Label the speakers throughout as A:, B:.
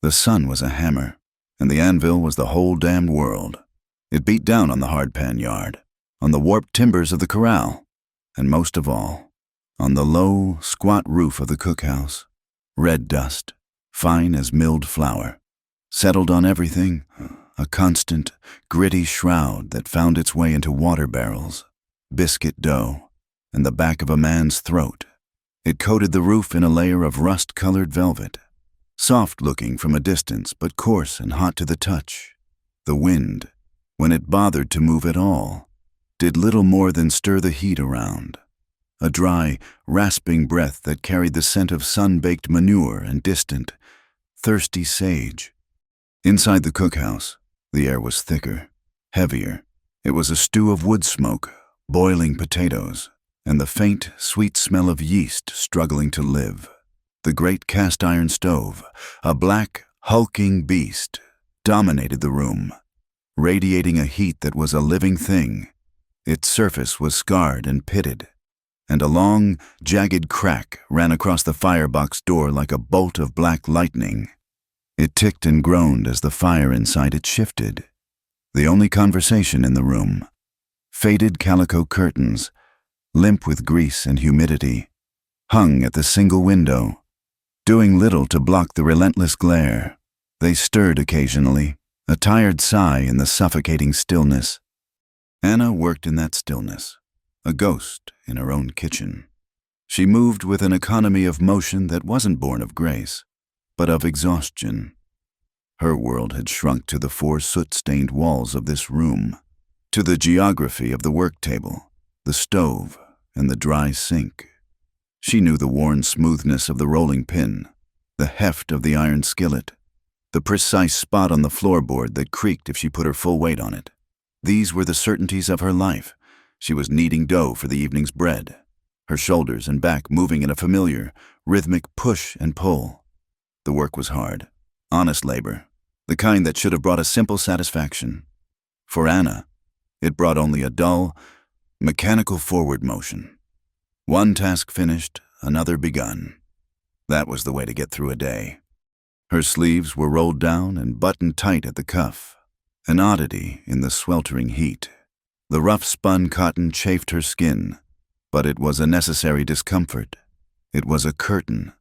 A: The sun was a hammer, and the anvil was the whole damned world. It beat down on the hardpan yard, on the warped timbers of the corral, and most of all, on the low, squat roof of the cookhouse. Red dust, fine as milled flour, settled on everything, a constant, gritty shroud that found its way into water barrels, biscuit dough, and the back of a man's throat. It coated the roof in a layer of rust-colored velvet, soft-looking from a distance but coarse and hot to the touch. The wind, when it bothered to move at all, did little more than stir the heat around. A dry, rasping breath that carried the scent of sun-baked manure and distant, thirsty sage. Inside the cookhouse, the air was thicker, heavier. It was a stew of wood smoke, boiling potatoes, and the faint, sweet smell of yeast struggling to live. The great cast-iron stove, a black, hulking beast, dominated the room, radiating a heat that was a living thing. Its surface was scarred and pitted, and a long, jagged crack ran across the firebox door like a bolt of black lightning. It ticked and groaned as the fire inside it shifted. The only conversation in the room, faded calico curtains, limp with grease and humidity, hung at the single window, doing little to block the relentless glare. They stirred occasionally, a tired sigh in the suffocating stillness. Anna worked in that stillness, a ghost in her own kitchen. She moved with an economy of motion that wasn't born of grace, but of exhaustion. Her world had shrunk to the 4 soot-stained walls of this room, to the geography of the work table, the stove, and the dry sink. She knew the worn smoothness of the rolling pin, the heft of the iron skillet, the precise spot on the floorboard that creaked if she put her full weight on it. These were the certainties of her life. She was kneading dough for the evening's bread, her shoulders and back moving in a familiar, rhythmic push and pull. The work was hard, honest labor, the kind that should have brought a simple satisfaction. For Anna, it brought only a dull, mechanical forward motion. One task finished, another begun. That was the way to get through a day. Her sleeves were rolled down and buttoned tight at the cuff, an oddity in the sweltering heat. The rough-spun cotton chafed her skin, but it was a necessary discomfort. It was a curtain,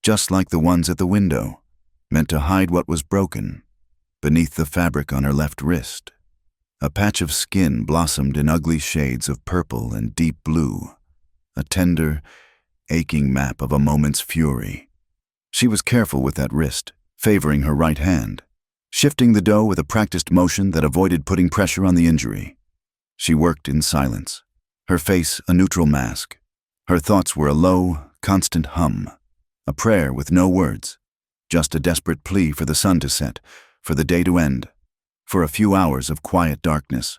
A: just like the ones at the window, meant to hide what was broken. Beneath the fabric on her left wrist, a patch of skin blossomed in ugly shades of purple and deep blue, a tender, aching map of a moment's fury. She was careful with that wrist, favoring her right hand, shifting the dough with a practiced motion that avoided putting pressure on the injury. She worked in silence, her face a neutral mask. Her thoughts were a low, constant hum, a prayer with no words, just a desperate plea for the sun to set, for the day to end, for a few hours of quiet darkness.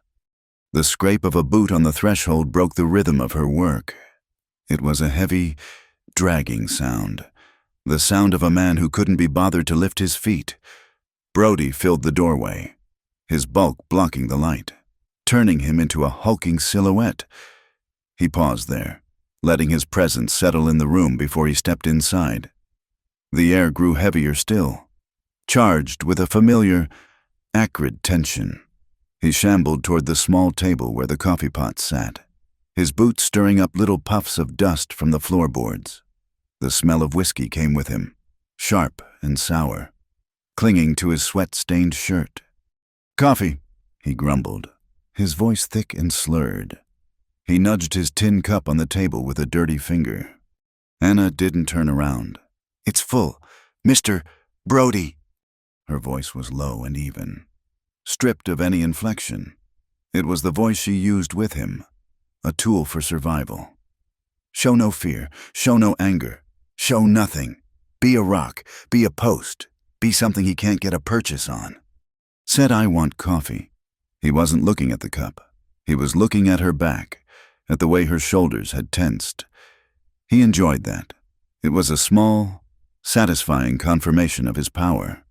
A: The scrape of a boot on the threshold broke the rhythm of her work. It was a heavy, dragging sound, the sound of a man who couldn't be bothered to lift his feet. Brody filled the doorway, his bulk blocking the light, turning him into a hulking silhouette. He paused there, letting his presence settle in the room before he stepped inside. The air grew heavier still, charged with a familiar, acrid tension. He shambled toward the small table where the coffee pot sat, his boots stirring up little puffs of dust from the floorboards. The smell of whiskey came with him, sharp and sour, clinging to his sweat-stained shirt. "Coffee," he grumbled, his voice thick and slurred. He nudged his tin cup on the table with a dirty finger. Anna didn't turn around. "It's full. Mr. Brody." Her voice was low and even, stripped of any inflection. It was the voice she used with him, a tool for survival. Show no fear, show no anger, show nothing. Be a rock, be a post, be something he can't get a purchase on. Said, "I want coffee." He wasn't looking at the cup. He was looking at her back, at the way her shoulders had tensed. He enjoyed that. It was a small, satisfying confirmation of his power.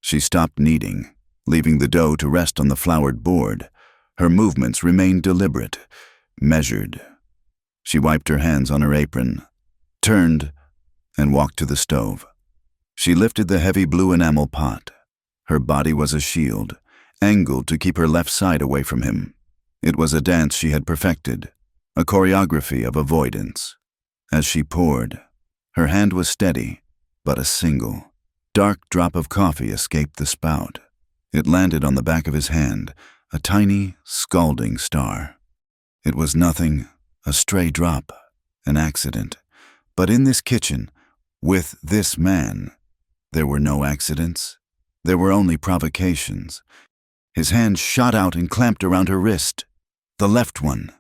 A: She stopped kneading, leaving the dough to rest on the floured board. Her movements remained deliberate, measured. She wiped her hands on her apron, turned, and walked to the stove. She lifted the heavy blue enamel pot. Her body was a shield, angled to keep her left side away from him. It was a dance she had perfected, a choreography of avoidance. As she poured, her hand was steady, but a single, dark drop of coffee escaped the spout. It landed on the back of his hand, a tiny, scalding star. It was nothing, a stray drop, an accident. But in this kitchen, with this man, there were no accidents. There were only provocations. His hand shot out and clamped around her wrist. The left one.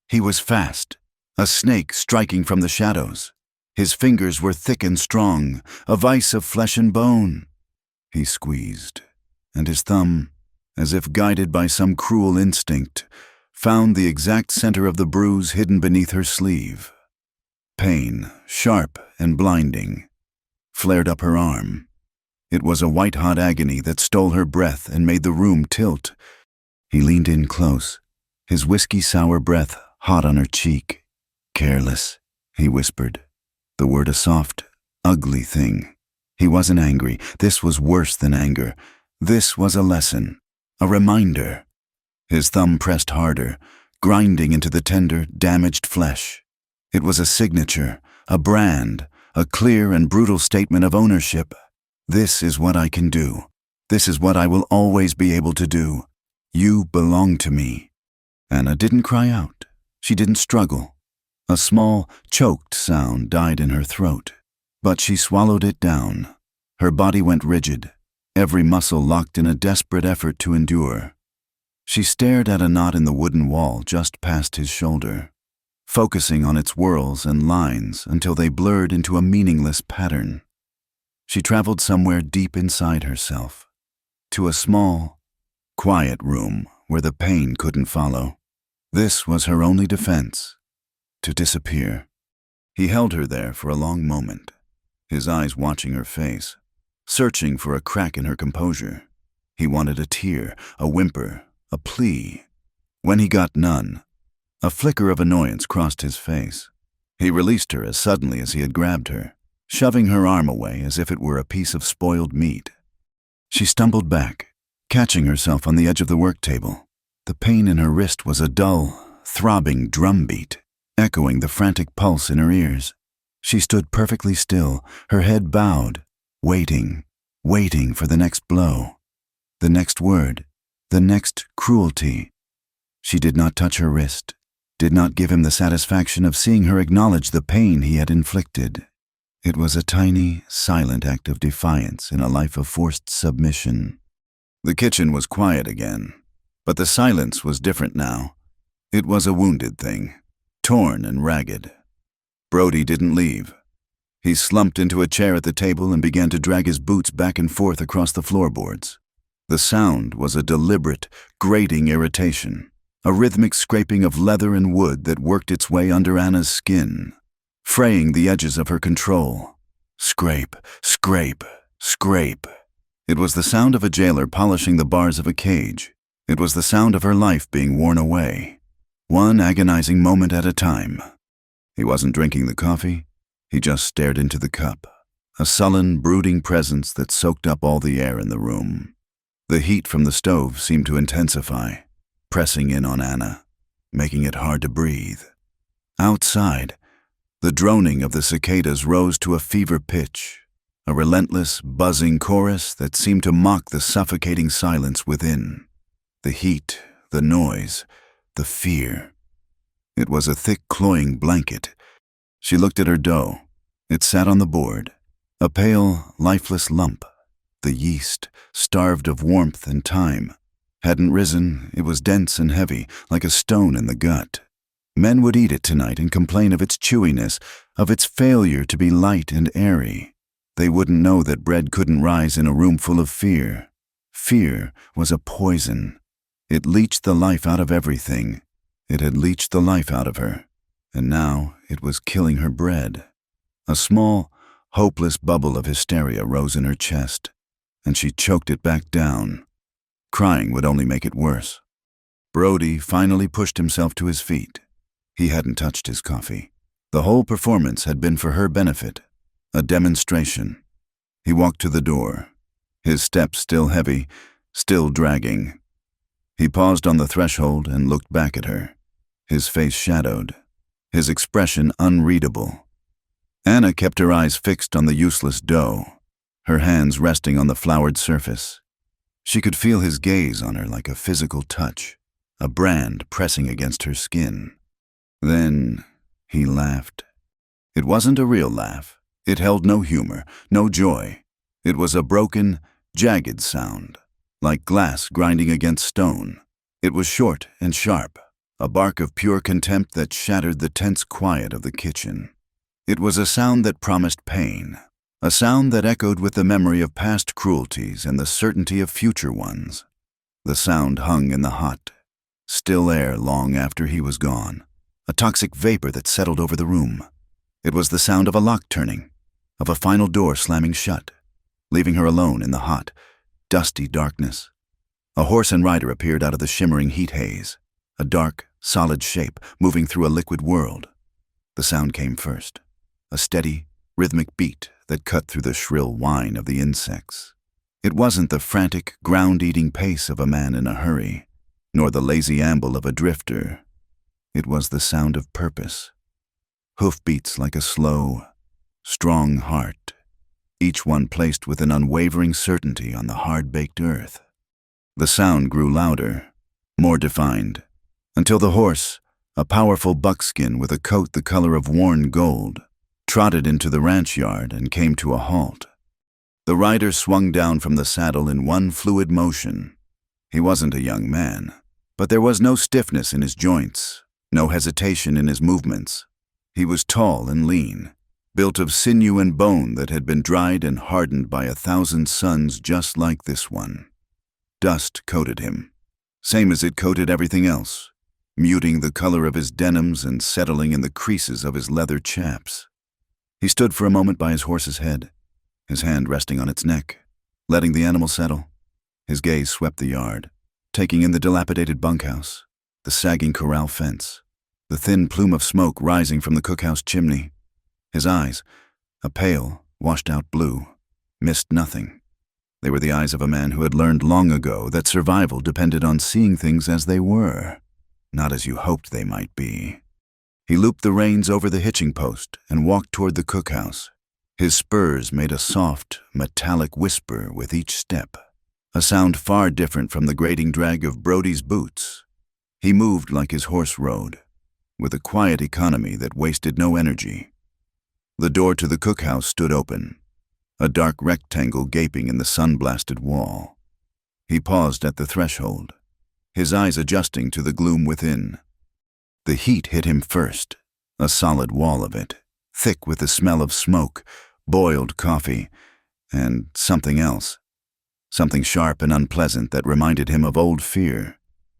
A: He was fast, a snake striking from the shadows. His fingers were thick and strong, a vice of flesh and bone. He squeezed, and his thumb, as if guided by some cruel instinct, found the exact center of the bruise hidden beneath her sleeve. Pain, sharp and blinding, flared up her arm. It was a white-hot agony that stole her breath and made the room tilt. He leaned in close, his whiskey-sour breath hot on her cheek. "Careless," he whispered, the word a soft, ugly thing. He wasn't angry. This was worse than anger. This was a lesson, a reminder. His thumb pressed harder, grinding into the tender, damaged flesh. It was a signature, a brand, a clear and brutal statement of ownership. This is what I can do. This is what I will always be able to do. You belong to me. Anna didn't cry out. She didn't struggle. A small, choked sound died in her throat, but she swallowed it down. Her body went rigid, every muscle locked in a desperate effort to endure. She stared at a knot in the wooden wall just past his shoulder, focusing on its whorls and lines until they blurred into a meaningless pattern. She traveled somewhere deep inside herself, to a small, quiet room where the pain couldn't follow. This was her only defense, to disappear. He held her there for a long moment, his eyes watching her face, searching for a crack in her composure. He wanted a tear, a whimper, a plea. When he got none, a flicker of annoyance crossed his face. He released her as suddenly as he had grabbed her, shoving her arm away as if it were a piece of spoiled meat. She stumbled back, catching herself on the edge of the work table. The pain in her wrist was a dull, throbbing drumbeat, echoing the frantic pulse in her ears. She stood perfectly still, her head bowed, waiting for the next blow, the next word, the next cruelty. She did not touch her wrist, did not give him the satisfaction of seeing her acknowledge the pain he had inflicted. It was a tiny, silent act of defiance in a life of forced submission. The kitchen was quiet again, but the silence was different now. It was a wounded thing, torn and ragged. Brody didn't leave. He slumped into a chair at the table and began to drag his boots back and forth across the floorboards. The sound was a deliberate, grating irritation, a rhythmic scraping of leather and wood that worked its way under Anna's skin, fraying the edges of her control. Scrape, scrape, scrape. It was the sound of a jailer polishing the bars of a cage. It was the sound of her life being worn away, one agonizing moment at a time. He wasn't drinking the coffee. He just stared into the cup, a sullen, brooding presence that soaked up all the air in the room. The heat from the stove seemed to intensify, pressing in on Anna, making it hard to breathe. Outside, the droning of the cicadas rose to a fever pitch, a relentless, buzzing chorus that seemed to mock the suffocating silence within. The heat, the noise, the fear. It was a thick, cloying blanket. She looked at her dough. It sat on the board, a pale, lifeless lump. The yeast, starved of warmth and time, hadn't risen. It was dense and heavy, like a stone in the gut. Men would eat it tonight and complain of its chewiness, of its failure to be light and airy. They wouldn't know that bread couldn't rise in a room full of fear. Fear was a poison. It leached the life out of everything. It had leached the life out of her, and now it was killing her bread. A small, hopeless bubble of hysteria rose in her chest, and she choked it back down. Crying would only make it worse. Brody finally pushed himself to his feet. He hadn't touched his coffee. The whole performance had been for her benefit, a demonstration. He walked to the door, his steps still heavy, still dragging. He paused on the threshold and looked back at her, his face shadowed, his expression unreadable. Anna kept her eyes fixed on the useless dough, her hands resting on the floured surface. She could feel his gaze on her like a physical touch, a brand pressing against her skin. Then he laughed. It wasn't a real laugh. It held no humor, no joy. It was a broken, jagged sound, like glass grinding against stone. It was short and sharp, a bark of pure contempt that shattered the tense quiet of the kitchen. It was a sound that promised pain, a sound that echoed with the memory of past cruelties and the certainty of future ones. The sound hung in the hot, still air long after he was gone, a toxic vapor that settled over the room. It was the sound of a lock turning, of a final door slamming shut, leaving her alone in the hot, dusty darkness. A horse and rider appeared out of the shimmering heat haze, a dark, solid shape moving through a liquid world. The sound came first, a steady, rhythmic beat that cut through the shrill whine of the insects. It wasn't the frantic, ground-eating pace of a man in a hurry, nor the lazy amble of a drifter. It was the sound of purpose. Hoofbeats like a slow, strong heart, each one placed with an unwavering certainty on the hard-baked earth. The sound grew louder, more defined, until the horse, a powerful buckskin with a coat the color of worn gold, trotted into the ranch yard and came to a halt. The rider swung down from the saddle in one fluid motion. He wasn't a young man, but there was no stiffness in his joints, no hesitation in his movements. He was tall and lean, built of sinew and bone that had been dried and hardened by 1,000 suns just like this one. Dust coated him, same as it coated everything else, muting the color of his denims and settling in the creases of his leather chaps. He stood for a moment by his horse's head, his hand resting on its neck, letting the animal settle. His gaze swept the yard, taking in the dilapidated bunkhouse, the sagging corral fence, the thin plume of smoke rising from the cookhouse chimney. His eyes, a pale, washed-out blue, missed nothing. They were the eyes of a man who had learned long ago that survival depended on seeing things as they were, not as you hoped they might be. He looped the reins over the hitching post and walked toward the cookhouse. His spurs made a soft, metallic whisper with each step, a sound far different from the grating drag of Brody's boots. He moved like his horse rode, with a quiet economy that wasted no energy. The door to the cookhouse stood open, a dark rectangle gaping in the sun-blasted wall. He paused at the threshold, his eyes adjusting to the gloom within. The heat hit him first, a solid wall of it, thick with the smell of smoke, boiled coffee, and something else, something sharp and unpleasant that reminded him of old fear.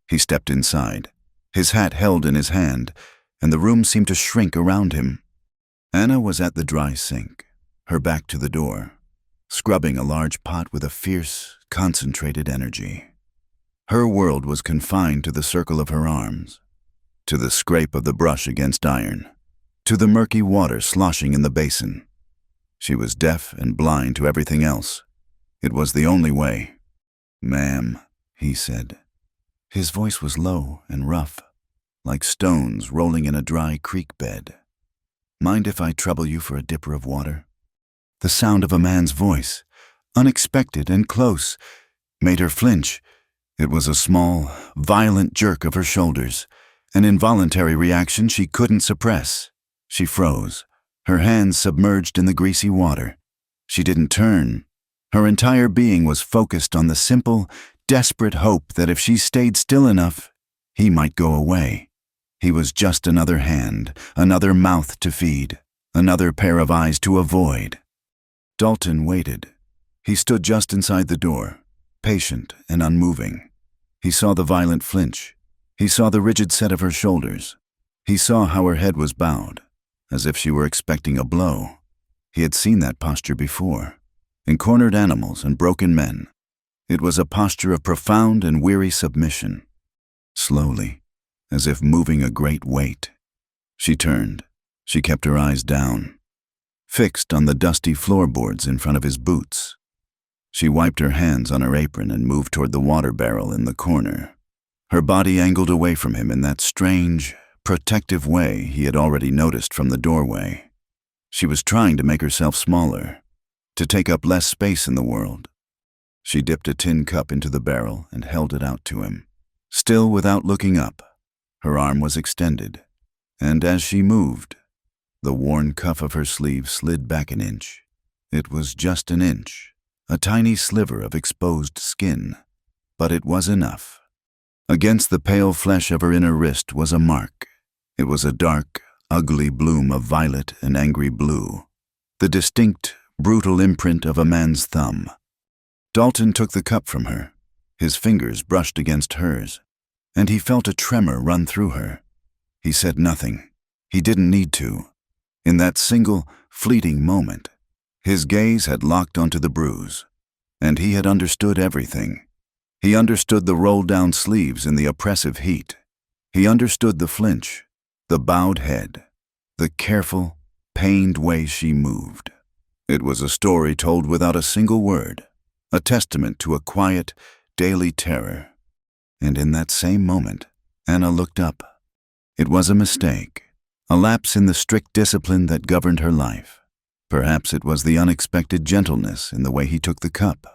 A: He stepped inside, his hat held in his hand, and the room seemed to shrink around him. Anna was at the dry sink, her back to the door, scrubbing a large pot with a fierce, concentrated energy. Her world was confined to the circle of her arms, to the scrape of the brush against iron, to the murky water sloshing in the basin. She was deaf and blind to everything else. It was the only way. "Ma'am," he said. His voice was low and rough, like stones rolling in a dry creek bed. "Mind if I trouble you for a dipper of water?" The sound of a man's voice, unexpected and close, made her flinch. It was a small, violent jerk of her shoulders, an involuntary reaction she couldn't suppress. She froze, her hands submerged in the greasy water. She didn't turn. Her entire being was focused on the simple, desperate hope that if she stayed still enough, he might go away. He was just another hand, another mouth to feed, another pair of eyes to avoid. Dalton waited. He stood just inside the door, patient and unmoving. He saw the violent flinch. He saw the rigid set of her shoulders. He saw how her head was bowed, as if she were expecting a blow. He had seen that posture before, in cornered animals and broken men. It was a posture of profound and weary submission. Slowly, as if moving a great weight, she turned. She kept her eyes down. fixed on the dusty floorboards in front of his boots. She wiped her hands on her apron and moved toward the water barrel in the corner. Her body angled away from him in that strange, protective way he had already noticed from the doorway. She was trying to make herself smaller, to take up less space in the world. She dipped a tin cup into the barrel and held it out to him. Still without looking up, her arm was extended, and as she moved, the worn cuff of her sleeve slid back an inch. It was just an inch, a tiny sliver of exposed skin, but it was enough. Against the pale flesh of her inner wrist was a mark. It was a dark, ugly bloom of violet and angry blue, the distinct, brutal imprint of a man's thumb. Dalton took the cup from her. His fingers brushed against hers, and he felt a tremor run through her. He said nothing. He didn't need to. In that single, fleeting moment, his gaze had locked onto the bruise, and he had understood everything. He understood the rolled-down sleeves in the oppressive heat. He understood the flinch, the bowed head, the careful, pained way she moved. It was a story told without a single word, a testament to a quiet, daily terror. And in that same moment, Anna looked up. It was a mistake, a lapse in the strict discipline that governed her life. Perhaps it was the unexpected gentleness in the way he took the cup,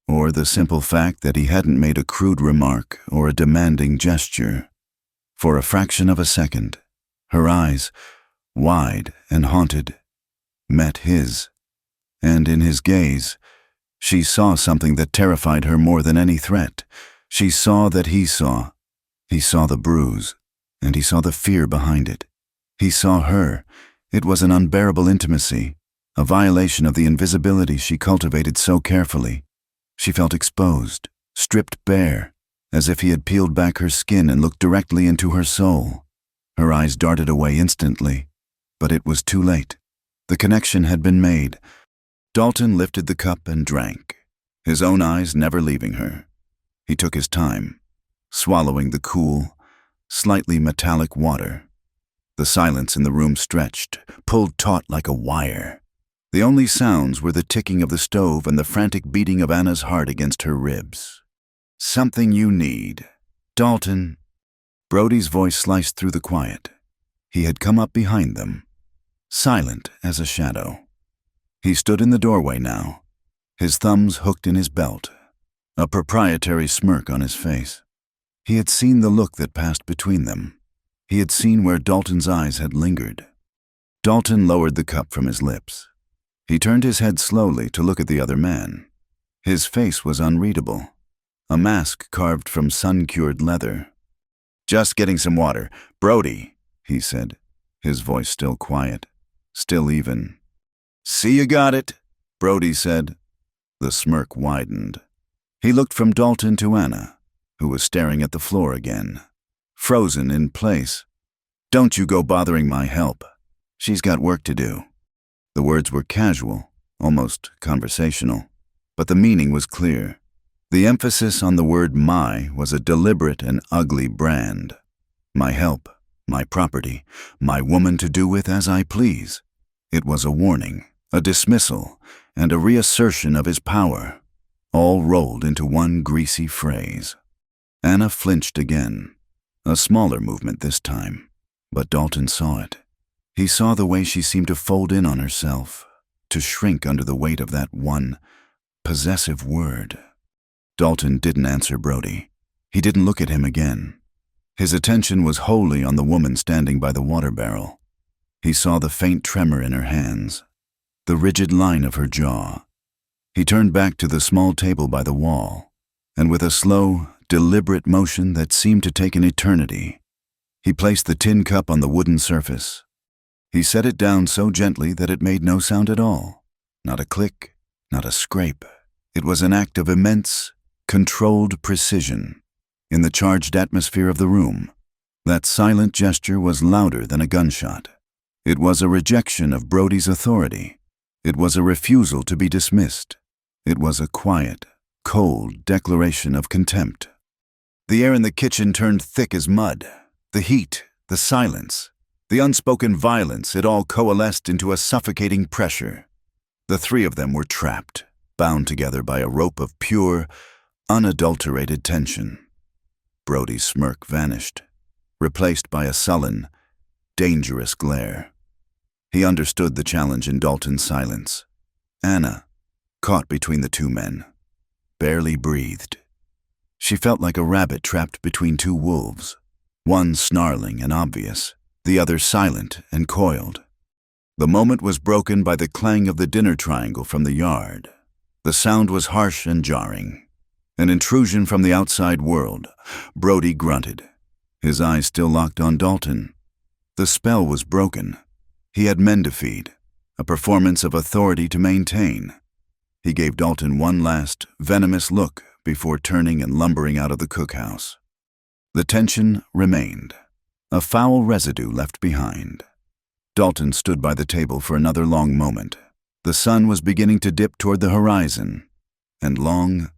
A: or the simple fact that he hadn't made a crude remark or a demanding gesture. For a fraction of a second, her eyes, wide and haunted, met his, and in his gaze, she saw something that terrified her more than any threat. She saw that he saw. He saw the bruise, and he saw the fear behind it. He saw her. It was an unbearable intimacy, a violation of the invisibility she cultivated so carefully. She felt exposed, stripped bare, as if he had peeled back her skin and looked directly into her soul. Her eyes darted away instantly, but it was too late. The connection had been made. Dalton lifted the cup and drank, his own eyes never leaving her. He took his time, swallowing the cool, slightly metallic water. The silence in the room stretched, pulled taut like a wire. The only sounds were the ticking of the stove and the frantic beating of Anna's heart against her ribs. "Something you need. Dalton." Brody's voice sliced through the quiet. He had come up behind them, silent as a shadow. He stood in the doorway now, his thumbs hooked in his belt, a proprietary smirk on his face. He had seen the look that passed between them. He had seen where Dalton's eyes had lingered. Dalton lowered the cup from his lips. He turned his head slowly to look at the other man. His face was unreadable, a mask carved from sun-cured leather. "Just getting some water. Brody," he said, his voice still quiet, still even. "See you got it," Brody said. The smirk widened. He looked from Dalton to Anna, who was staring at the floor again, frozen in place. "Don't you go bothering my help. She's got work to do." The words were casual, almost conversational, but the meaning was clear. The emphasis on the word "my" was a deliberate and ugly brand. My help, my property, my woman to do with as I please. It was a warning, a dismissal, and a reassertion of his power, all rolled into one greasy phrase. Anna flinched again, a smaller movement this time, but Dalton saw it. He saw the way she seemed to fold in on herself, to shrink under the weight of that one possessive word. Dalton didn't answer Brody. He didn't look at him again. His attention was wholly on the woman standing by the water barrel. He saw the faint tremor in her hands, the rigid line of her jaw. He turned back to the small table by the wall, and with a slow, deliberate motion that seemed to take an eternity, he placed the tin cup on the wooden surface. He set it down so gently that it made no sound at all. Not a click, not a scrape. It was an act of immense, controlled precision. In the charged atmosphere of the room, that silent gesture was louder than a gunshot. It was a rejection of Brody's authority. It was a refusal to be dismissed. It was a quiet, cold declaration of contempt. The air in the kitchen turned thick as mud. The heat, the silence, The unspoken violence, it all coalesced into a suffocating pressure. The three of them were trapped, bound together by a rope of pure, unadulterated tension. Brody's smirk vanished, replaced by a sullen, dangerous glare. He understood the challenge in Dalton's silence. Anna, caught between the two men, barely breathed. She felt like a rabbit trapped between two wolves, one snarling and obvious, the other silent and coiled. The moment was broken by the clang of the dinner triangle from the yard. The sound was harsh and jarring. An intrusion from the outside world. Brody grunted, his eyes still locked on Dalton. The spell was broken. He had men to feed, a performance of authority to maintain. He gave Dalton one last, venomous look before turning and lumbering out of the cookhouse. The tension remained, a foul residue left behind. Dalton stood by the table for another long moment. The sun was beginning to dip toward the horizon, and long,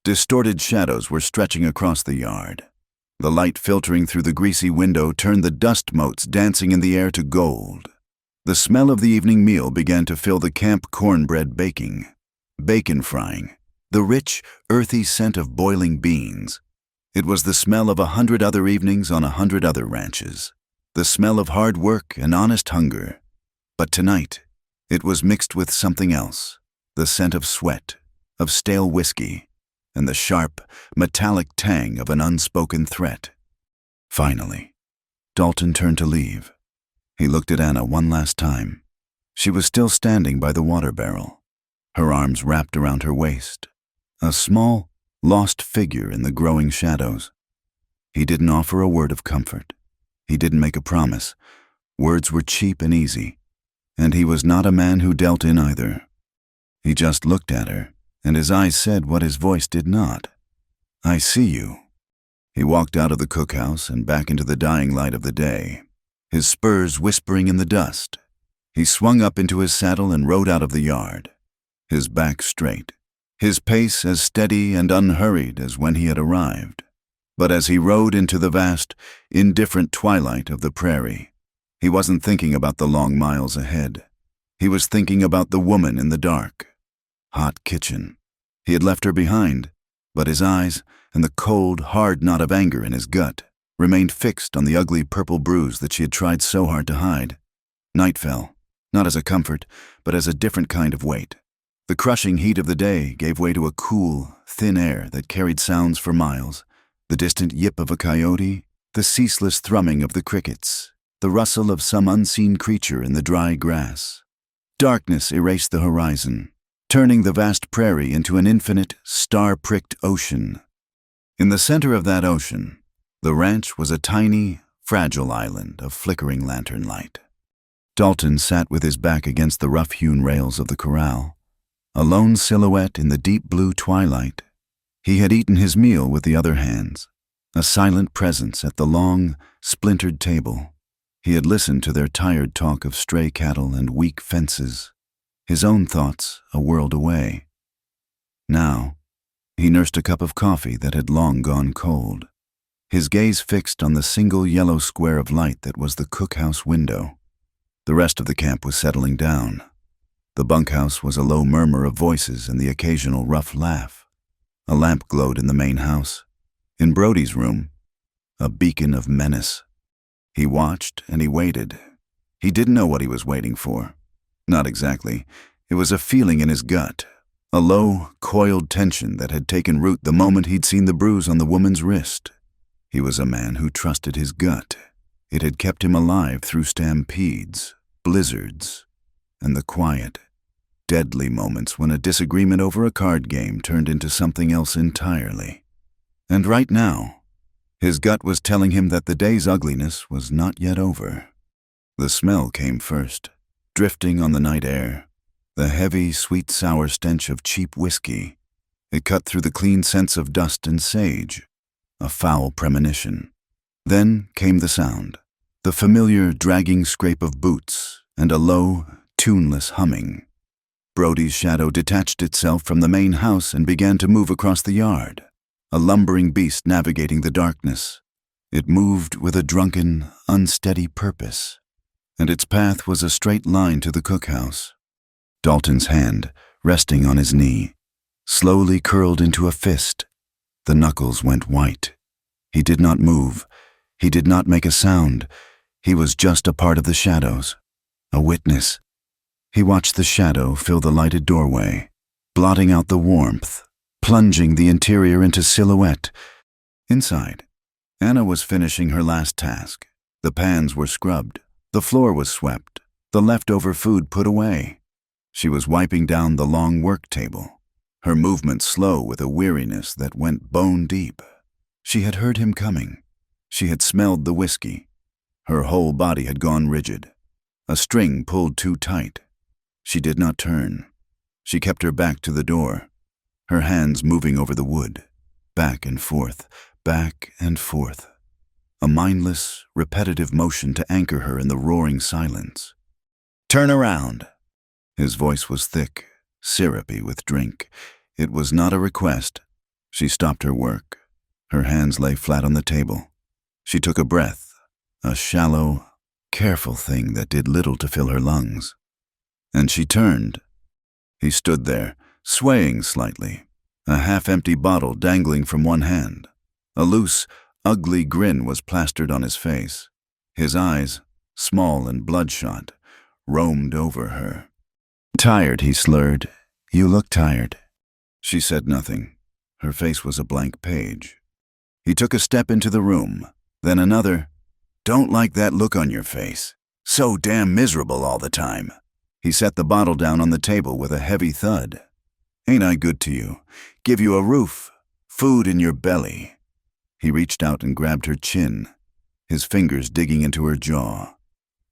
A: distorted shadows were stretching across the yard. The light filtering through the greasy window turned the dust motes dancing in the air to gold. The smell of the evening meal began to fill the camp cornbread baking, bacon frying, the rich, earthy scent of boiling beans. It was the smell of 100 other evenings on 100 other ranches, the smell of hard work and honest hunger. But tonight, it was mixed with something else, the scent of sweat, of stale whiskey, and the sharp, metallic tang of an unspoken threat. Finally, Dalton turned to leave. He looked at Anna one last time. She was still standing by the water barrel, her arms wrapped around her waist, a small, lost figure in the growing shadows. He didn't offer a word of comfort. He didn't make a promise. Words were cheap and easy, and he was not a man who dealt in either. He just looked at her, and his eyes said what his voice did not. "I see you." He walked out of the cookhouse and back into the dying light of the day, his spurs whispering in the dust. He swung up into his saddle and rode out of the yard, his back straight, his pace as steady and unhurried as when he had arrived. But as he rode into the vast, indifferent twilight of the prairie, he wasn't thinking about the long miles ahead. He was thinking about the woman in the dark, hot kitchen. He had left her behind, but his eyes and the cold, hard knot of anger in his gut remained fixed on the ugly purple bruise that she had tried so hard to hide. Night fell, not as a comfort, but as a different kind of weight. The crushing heat of the day gave way to a cool, thin air that carried sounds for miles, the distant yip of a coyote, the ceaseless thrumming of the crickets, the rustle of some unseen creature in the dry grass. Darkness erased the horizon, turning the vast prairie into an infinite, star-pricked ocean. In the center of that ocean, the ranch was a tiny, fragile island of flickering lantern light. Dalton sat with his back against the rough-hewn rails of the corral, a lone silhouette in the deep blue twilight. He had eaten his meal with the other hands, a silent presence at the long, splintered table. He had listened to their tired talk of stray cattle and weak fences, his own thoughts a world away. Now, he nursed a cup of coffee that had long gone cold, his gaze fixed on the single yellow square of light that was the cookhouse window. The rest of the camp was settling down. The bunkhouse was a low murmur of voices and the occasional rough laugh. A lamp glowed in the main house. In Brody's room, a beacon of menace. He watched and he waited. He didn't know what he was waiting for. Not exactly. It was a feeling in his gut, a low, coiled tension that had taken root the moment he'd seen the bruise on the woman's wrist. He was a man who trusted his gut. It had kept him alive through stampedes, blizzards, and the quiet, deadly moments when a disagreement over a card game turned into something else entirely. And right now, his gut was telling him that the day's ugliness was not yet over. The smell came first, drifting on the night air, the heavy, sweet, sour stench of cheap whiskey. It cut through the clean scents of dust and sage, a foul premonition. Then came the sound, the familiar, dragging scrape of boots and a low, tuneless humming. Brody's shadow detached itself from the main house and began to move across the yard, a lumbering beast navigating the darkness. It moved with a drunken, unsteady purpose, and its path was a straight line to the cookhouse. Dalton's hand, resting on his knee, slowly curled into a fist. The knuckles went white. He did not move. He did not make a sound. He was just a part of the shadows, a witness. He watched the shadow fill the lighted doorway, blotting out the warmth, plunging the interior into silhouette. Inside, Anna was finishing her last task. The pans were scrubbed, the floor was swept, the leftover food put away. She was wiping down the long work table, her movements slow with a weariness that went bone deep. She had heard him coming. She had smelled the whiskey. Her whole body had gone rigid. A string pulled too tight. She did not turn. She kept her back to the door, her hands moving over the wood, back and forth, back and forth. A mindless, repetitive motion to anchor her in the roaring silence. "Turn around." His voice was thick, syrupy with drink. It was not a request. She stopped her work. Her hands lay flat on the table. She took a breath, a shallow, careful thing that did little to fill her lungs. And she turned. He stood there, swaying slightly, a half-empty bottle dangling from one hand. A loose, ugly grin was plastered on his face. His eyes, small and bloodshot, roamed over her. "Tired," he slurred. "You look tired." She said nothing. Her face was a blank page. He took a step into the room, then another. "Don't like that look on your face. So damn miserable all the time." He set the bottle down on the table with a heavy thud. "Ain't I good to you? Give you a roof, food in your belly." He reached out and grabbed her chin, his fingers digging into her jaw.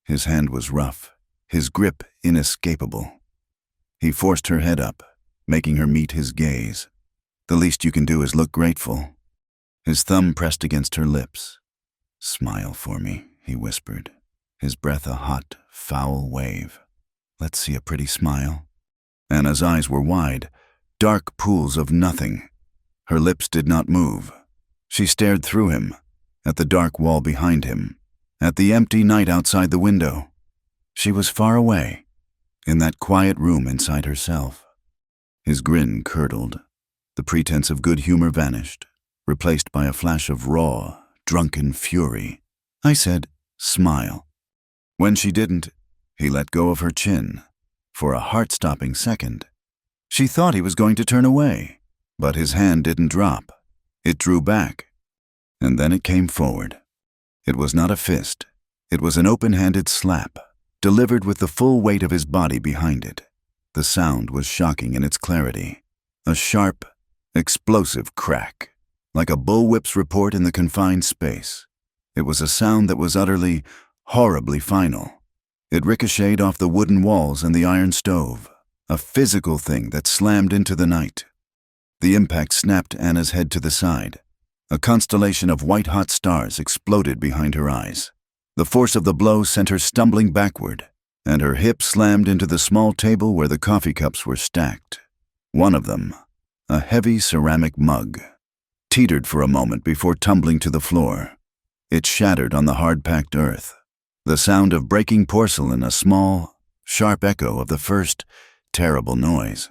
A: His hand was rough, his grip inescapable. He forced her head up, making her meet his gaze. "The least you can do is look grateful." His thumb pressed against her lips. "Smile for me," he whispered, his breath a hot, foul wave. "Let's see a pretty smile." Anna's eyes were wide, dark pools of nothing. Her lips did not move. She stared through him, at the dark wall behind him, at the empty night outside the window. She was far away, in that quiet room inside herself. His grin curdled. The pretense of good humor vanished, replaced by a flash of raw, drunken fury. "I said, smile." When she didn't, he let go of her chin. For a heart-stopping second, she thought he was going to turn away, but his hand didn't drop. It drew back, and then it came forward. It was not a fist. It was an open-handed slap, delivered with the full weight of his body behind it. The sound was shocking in its clarity. A sharp, explosive crack, like a bullwhip's report in the confined space. It was a sound that was utterly, horribly final. It ricocheted off the wooden walls and the iron stove, a physical thing that slammed into the night. The impact snapped Anna's head to the side. A constellation of white-hot stars exploded behind her eyes. The force of the blow sent her stumbling backward, and her hip slammed into the small table where the coffee cups were stacked. One of them, a heavy ceramic mug, teetered for a moment before tumbling to the floor. It shattered on the hard-packed earth. The sound of breaking porcelain, a small, sharp echo of the first, terrible noise.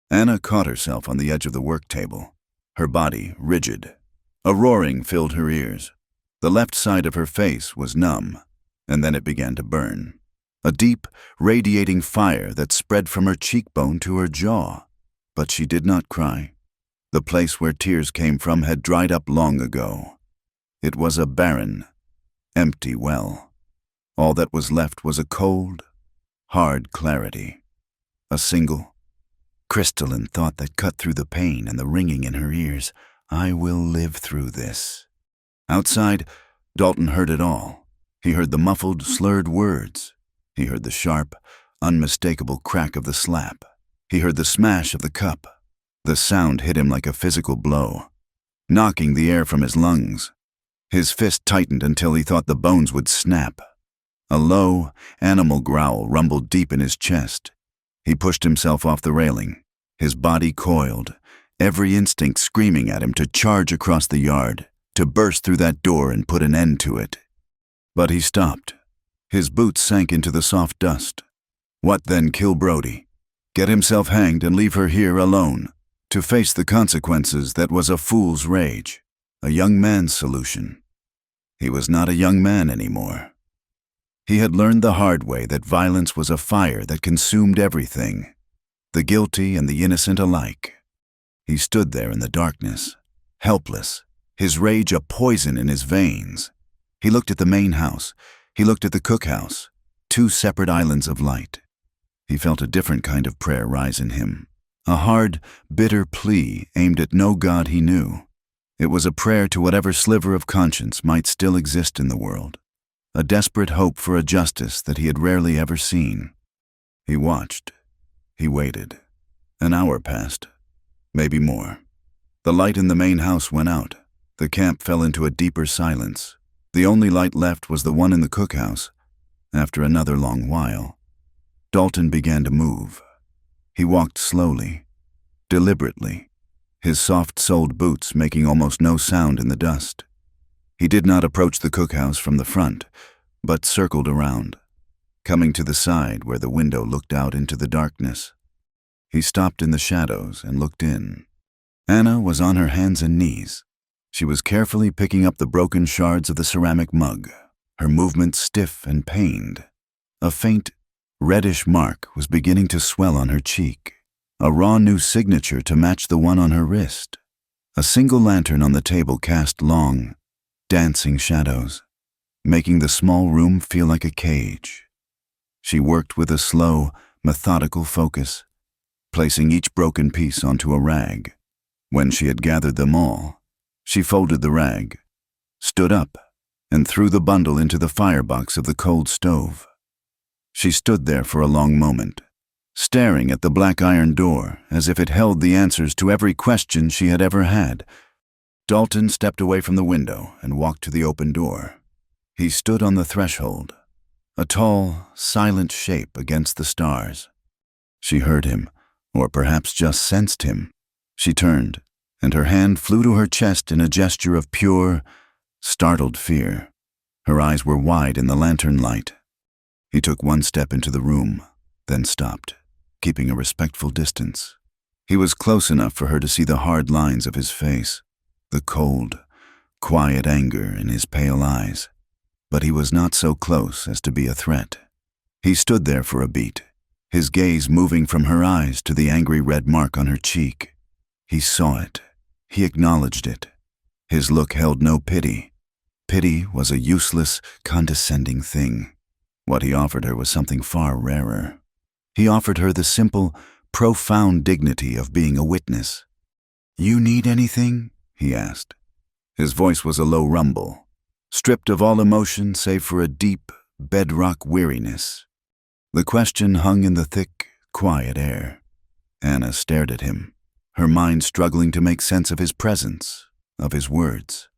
A: Anna caught herself on the edge of the work table, her body rigid. A roaring filled her ears. The left side of her face was numb, and then it began to burn. A deep, radiating fire that spread from her cheekbone to her jaw. But she did not cry. The place where tears came from had dried up long ago. It was a barren, empty well. All that was left was a cold, hard clarity. A single, crystalline thought that cut through the pain and the ringing in her ears. "I will live through this." Outside, Dalton heard it all. He heard the muffled, slurred words. He heard the sharp, unmistakable crack of the slap. He heard the smash of the cup. The sound hit him like a physical blow, knocking the air from his lungs. His fist tightened until he thought the bones would snap. A low, animal growl rumbled deep in his chest. He pushed himself off the railing, his body coiled, every instinct screaming at him to charge across the yard, to burst through that door and put an end to it. But he stopped. His boots sank into the soft dust. What then? Kill Brody? Get himself hanged and leave her here alone? To face the consequences, that was a fool's rage, a young man's solution. He was not a young man anymore. He had learned the hard way that violence was a fire that consumed everything, the guilty and the innocent alike. He stood there in the darkness, helpless, his rage a poison in his veins. He looked at the main house. He looked at the cookhouse, two separate islands of light. He felt a different kind of prayer rise in him, a hard, bitter plea aimed at no God he knew. It was a prayer to whatever sliver of conscience might still exist in the world, a desperate hope for a justice that he had rarely ever seen. He watched. He waited. An hour passed, maybe more. The light in the main house went out. The camp fell into a deeper silence. The only light left was the one in the cookhouse. After another long while, Dalton began to move. He walked slowly, deliberately, his soft-soled boots making almost no sound in the dust. He did not approach the cookhouse from the front, but circled around, coming to the side where the window looked out into the darkness. He stopped in the shadows and looked in. Anna was on her hands and knees. She was carefully picking up the broken shards of the ceramic mug, her movements stiff and pained. A faint, reddish mark was beginning to swell on her cheek, a raw new signature to match the one on her wrist. A single lantern on the table cast long, dancing shadows, making the small room feel like a cage. She worked with a slow, methodical focus, placing each broken piece onto a rag. When she had gathered them all, she folded the rag, stood up, and threw the bundle into the firebox of the cold stove. She stood there for a long moment, staring at the black iron door as if it held the answers to every question she had ever had. Dalton stepped away from the window and walked to the open door. He stood on the threshold, a tall, silent shape against the stars. She heard him, or perhaps just sensed him. She turned, and her hand flew to her chest in a gesture of pure, startled fear. Her eyes were wide in the lantern light. He took one step into the room, then stopped, keeping a respectful distance. He was close enough for her to see the hard lines of his face, the cold, quiet anger in his pale eyes. But he was not so close as to be a threat. He stood there for a beat, his gaze moving from her eyes to the angry red mark on her cheek. He saw it. He acknowledged it. His look held no pity. Pity was a useless, condescending thing. What he offered her was something far rarer. He offered her the simple, profound dignity of being a witness. "You need anything?" he asked. His voice was a low rumble, stripped of all emotion save for a deep, bedrock weariness. The question hung in the thick, quiet air. Anna stared at him, her mind struggling to make sense of his presence, of his words.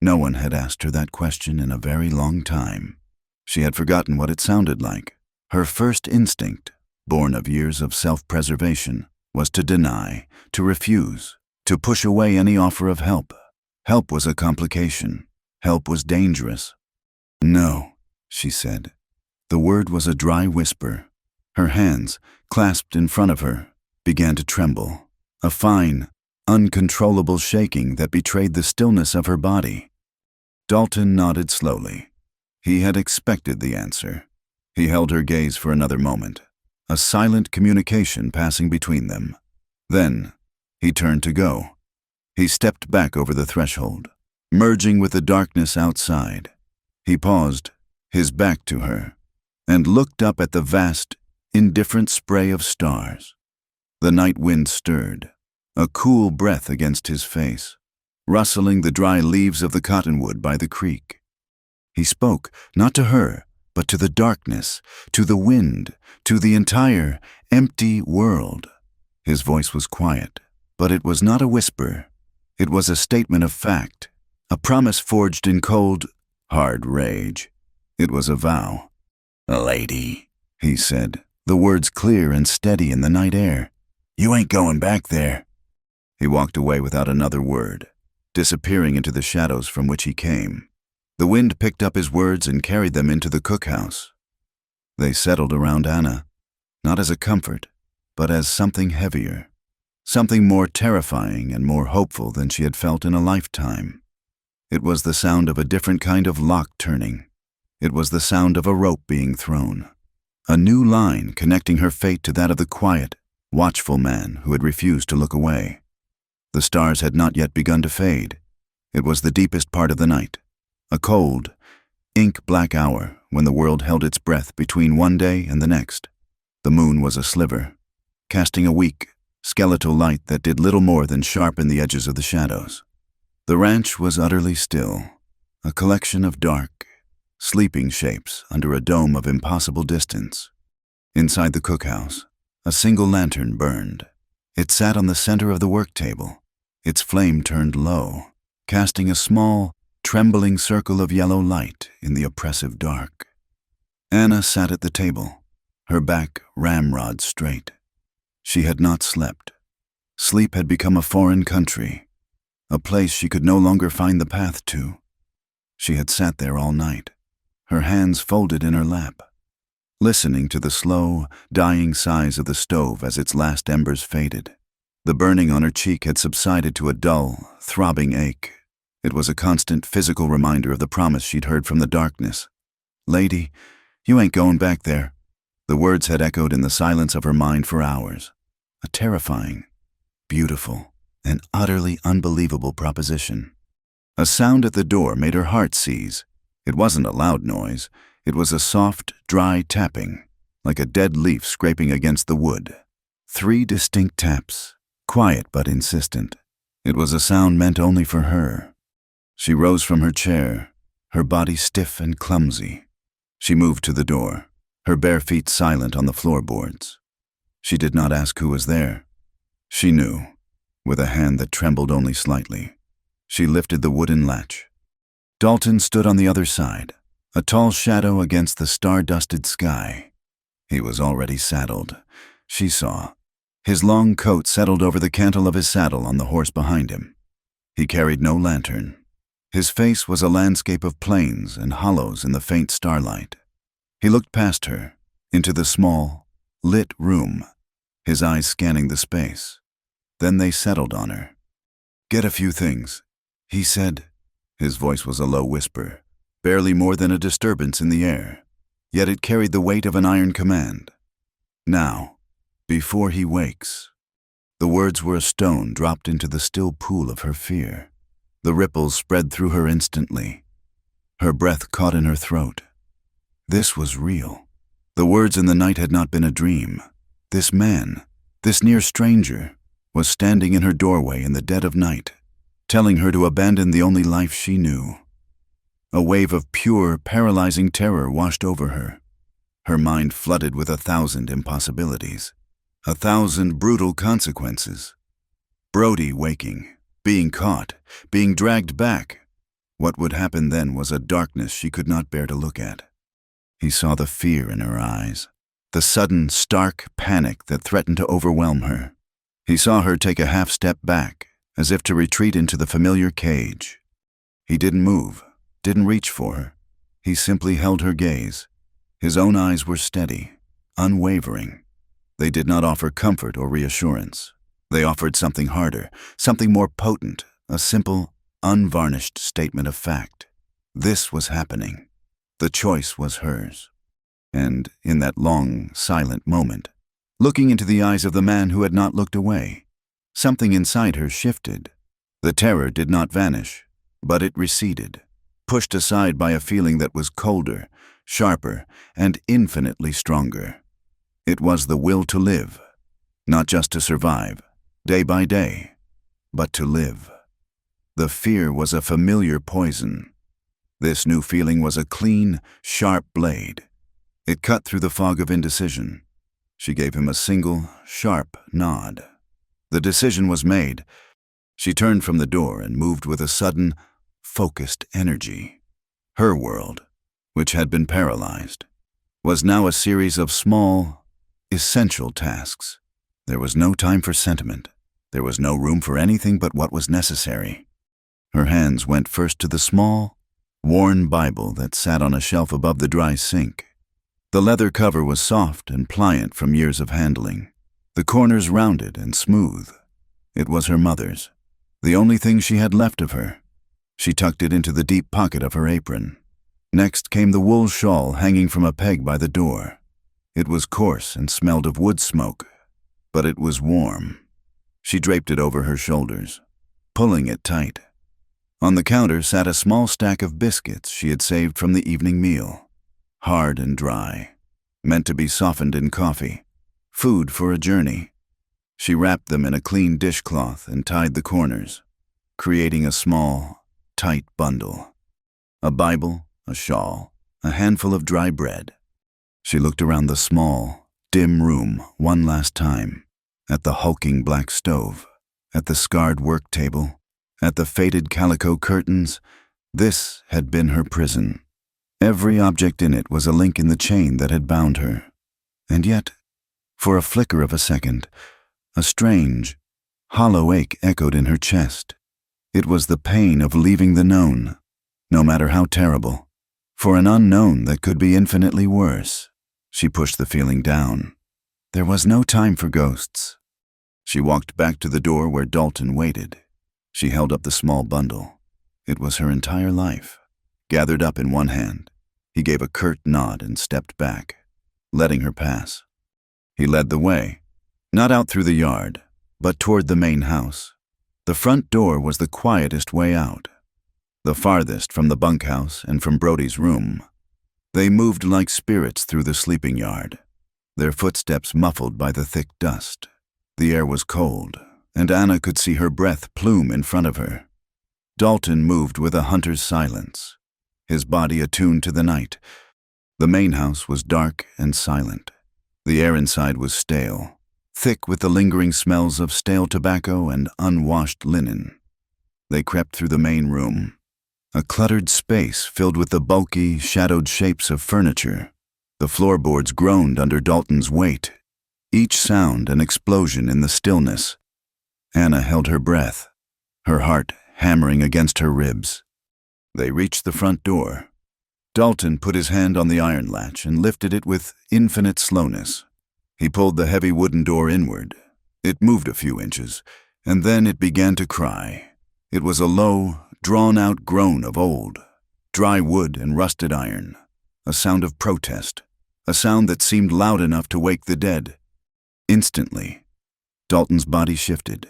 A: No one had asked her that question in a very long time. She had forgotten what it sounded like. Her first instinct, born of years of self-preservation, was to deny, to refuse, to push away any offer of help. Help was a complication. Help was dangerous. "No," she said. The word was a dry whisper. Her hands, clasped in front of her, began to tremble, a fine, uncontrollable shaking that betrayed the stillness of her body. Dalton nodded slowly. He had expected the answer. He held her gaze for another moment, a silent communication passing between them. Then, he turned to go. He stepped back over the threshold, merging with the darkness outside. He paused, his back to her, and looked up at the vast, indifferent spray of stars. The night wind stirred, a cool breath against his face, rustling the dry leaves of the cottonwood by the creek. He spoke, not to her, but to the darkness, to the wind, to the entire, empty world. His voice was quiet, but it was not a whisper. It was a statement of fact, a promise forged in cold, hard rage. It was a vow. "Lady," he said, the words clear and steady in the night air. "You ain't going back there." He walked away without another word, disappearing into the shadows from which he came. The wind picked up his words and carried them into the cookhouse. They settled around Anna, not as a comfort, but as something heavier, something more terrifying and more hopeful than she had felt in a lifetime. It was the sound of a different kind of lock turning. It was the sound of a rope being thrown, a new line connecting her fate to that of the quiet, watchful man who had refused to look away. The stars had not yet begun to fade. It was the deepest part of the night, a cold, ink-black hour when the world held its breath between one day and the next. The moon was a sliver, casting a weak, skeletal light that did little more than sharpen the edges of the shadows. The ranch was utterly still, a collection of dark, sleeping shapes under a dome of impossible distance. Inside the cookhouse, a single lantern burned. It sat on the center of the work table, its flame turned low, casting a small, trembling circle of yellow light in the oppressive dark. Anna sat at the table, her back ramrod straight. She had not slept. Sleep had become a foreign country, a place she could no longer find the path to. She had sat there all night, her hands folded in her lap, listening to the slow, dying sighs of the stove as its last embers faded. The burning on her cheek had subsided to a dull, throbbing ache. It was a constant physical reminder of the promise she'd heard from the darkness. "Lady, you ain't going back there." The words had echoed in the silence of her mind for hours. A terrifying, beautiful, and utterly unbelievable proposition. A sound at the door made her heart seize. It wasn't a loud noise. It was a soft, dry tapping, like a dead leaf scraping against the wood. 3 distinct taps, quiet but insistent. It was a sound meant only for her. She rose from her chair, her body stiff and clumsy. She moved to the door, her bare feet silent on the floorboards. She did not ask who was there. She knew, with a hand that trembled only slightly. She lifted the wooden latch. Dalton stood on the other side, a tall shadow against the star-dusted sky. He was already saddled, she saw. His long coat settled over the cantle of his saddle on the horse behind him. He carried no lantern. His face was a landscape of plains and hollows in the faint starlight. He looked past her, into the small, lit room, his eyes scanning the space. Then they settled on her. "Get a few things," he said. His voice was a low whisper, barely more than a disturbance in the air, yet it carried the weight of an iron command. "Now, before he wakes." The words were a stone dropped into the still pool of her fear. The ripples spread through her instantly. Her breath caught in her throat. This was real. The words in the night had not been a dream. This man, this near stranger, was standing in her doorway in the dead of night, telling her to abandon the only life she knew. A wave of pure, paralyzing terror washed over her. Her mind flooded with 1,000 impossibilities, 1,000 brutal consequences. Brody waking, being caught, being dragged back. What would happen then was a darkness she could not bear to look at. He saw the fear in her eyes, the sudden, stark panic that threatened to overwhelm her. He saw her take a half-step back, as if to retreat into the familiar cage. He didn't move, didn't reach for her. He simply held her gaze. His own eyes were steady, unwavering. They did not offer comfort or reassurance. They offered something harder, something more potent, a simple, unvarnished statement of fact. This was happening. The choice was hers. And in that long, silent moment, looking into the eyes of the man who had not looked away, something inside her shifted. The terror did not vanish, but it receded, pushed aside by a feeling that was colder, sharper, and infinitely stronger. It was the will to live, not just to survive, day by day, but to live. The fear was a familiar poison. This new feeling was a clean, sharp blade. It cut through the fog of indecision. She gave him a single, sharp nod. The decision was made. She turned from the door and moved with a sudden, focused energy. Her world, which had been paralyzed, was now a series of small, essential tasks. There was no time for sentiment. There was no room for anything but what was necessary. Her hands went first to the small, worn Bible that sat on a shelf above the dry sink. The leather cover was soft and pliant from years of handling, the corners rounded and smooth. It was her mother's, the only thing she had left of her. She tucked it into the deep pocket of her apron. Next came the wool shawl hanging from a peg by the door. It was coarse and smelled of wood smoke, but it was warm. She draped it over her shoulders, pulling it tight. On the counter sat a small stack of biscuits she had saved from the evening meal, hard and dry, meant to be softened in coffee, food for a journey. She wrapped them in a clean dishcloth and tied the corners, creating a small, tight bundle. A Bible, a shawl, a handful of dry bread. She looked around the small, dim room one last time, at the hulking black stove, at the scarred work table, at the faded calico curtains. This had been her prison. Every object in it was a link in the chain that had bound her. And yet, for a flicker of a second, a strange, hollow ache echoed in her chest. It was the pain of leaving the known, no matter how terrible, for an unknown that could be infinitely worse. She pushed the feeling down. There was no time for ghosts. She walked back to the door where Dalton waited. She held up the small bundle. It was her entire life, gathered up in one hand. He gave a curt nod and stepped back, letting her pass. He led the way, not out through the yard, but toward the main house. The front door was the quietest way out, the farthest from the bunkhouse and from Brody's room. They moved like spirits through the sleeping yard, their footsteps muffled by the thick dust. The air was cold, and Anna could see her breath plume in front of her. Dalton moved with a hunter's silence, his body attuned to the night. The main house was dark and silent. The air inside was stale, thick with the lingering smells of stale tobacco and unwashed linen. They crept through the main room, a cluttered space filled with the bulky, shadowed shapes of furniture. The floorboards groaned under Dalton's weight, each sound an explosion in the stillness. Anna held her breath, her heart hammering against her ribs. They reached the front door. Dalton put his hand on the iron latch and lifted it with infinite slowness. He pulled the heavy wooden door inward. It moved a few inches, and then it began to cry. It was a low, drawn-out groan of old, dry wood and rusted iron, a sound of protest, a sound that seemed loud enough to wake the dead. Instantly, Dalton's body shifted.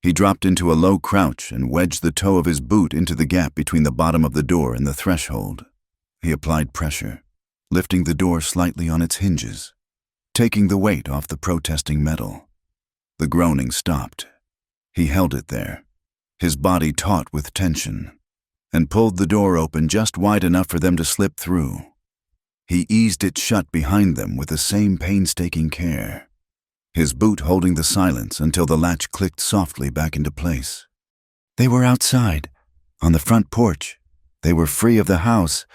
A: He dropped into a low crouch and wedged the toe of his boot into the gap between the bottom of the door and the threshold. He applied pressure, lifting the door slightly on its hinges, taking the weight off the protesting metal. The groaning stopped. He held it there, his body taut with tension, and pulled the door open just wide enough for them to slip through. He eased it shut behind them with the same painstaking care, his boot holding the silence until the latch clicked softly back into place. They were outside, on the front porch. They were free of the house.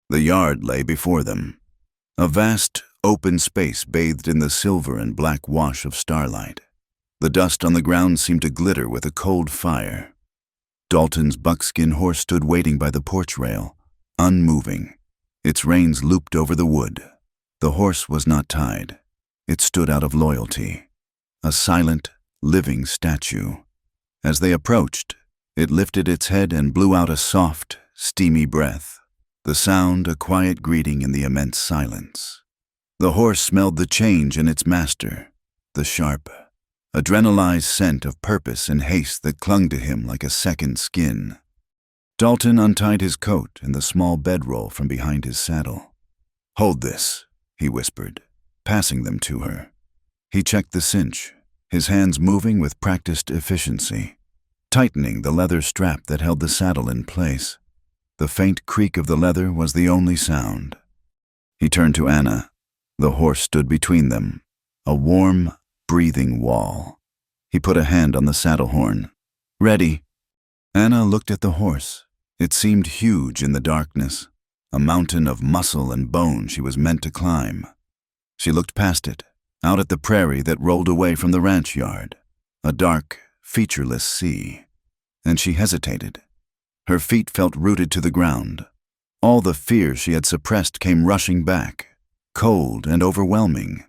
A: The yard lay before them, a vast, open space bathed in the silver and black wash of starlight. The dust on the ground seemed to glitter with a cold fire. Dalton's buckskin horse stood waiting by the porch rail, unmoving, its reins looped over the wood. The horse was not tied. It stood out of loyalty, a silent, living statue. As they approached, it lifted its head and blew out a soft, steamy breath, the sound a quiet greeting in the immense silence. The horse smelled the change in its master, the sharp, adrenalized scent of purpose and haste that clung to him like a second skin. Dalton untied his coat and the small bedroll from behind his saddle. "Hold this," he whispered, passing them to her. He checked the cinch, his hands moving with practiced efficiency, tightening the leather strap that held the saddle in place. The faint creak of the leather was the only sound. He turned to Anna. The horse stood between them, a warm, breathing wall. He put a hand on the saddle horn. "Ready." Anna looked at the horse. It seemed huge in the darkness, a mountain of muscle and bone she was meant to climb. She looked past it, out at the prairie that rolled away from the ranch yard, a dark, featureless sea, and she hesitated. Her feet felt rooted to the ground, All the fear she had suppressed came rushing back, cold and overwhelming.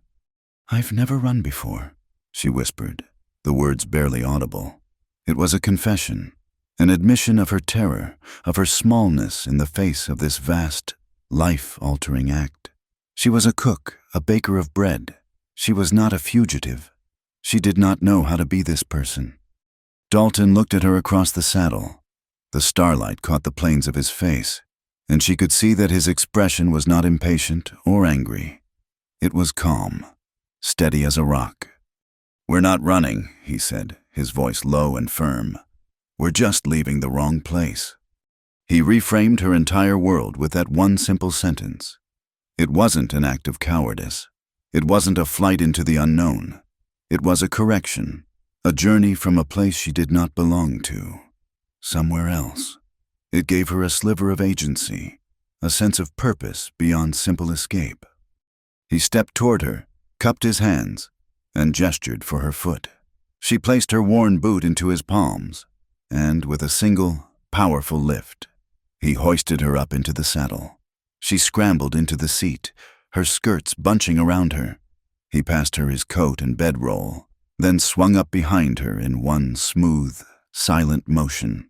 A: "I've never run before," she whispered, the words barely audible. It was a confession, an admission of her terror, of her smallness in the face of this vast, life-altering act. She was a cook, a baker of bread. She was not a fugitive. She did not know how to be this person. Dalton looked at her across the saddle. The starlight caught the planes of his face, and she could see that his expression was not impatient or angry. It was calm, steady as a rock. "We're not running," he said, his voice low and firm. "We're just leaving the wrong place." He reframed her entire world with that one simple sentence. It wasn't an act of cowardice. It wasn't a flight into the unknown. It was a correction, a journey from a place she did not belong to, somewhere else. It gave her a sliver of agency, a sense of purpose beyond simple escape. He stepped toward her, cupped his hands, and gestured for her foot. She placed her worn boot into his palms, and with a single, powerful lift, he hoisted her up into the saddle. She scrambled into the seat, her skirts bunching around her. He passed her his coat and bedroll, then swung up behind her in one smooth, silent motion.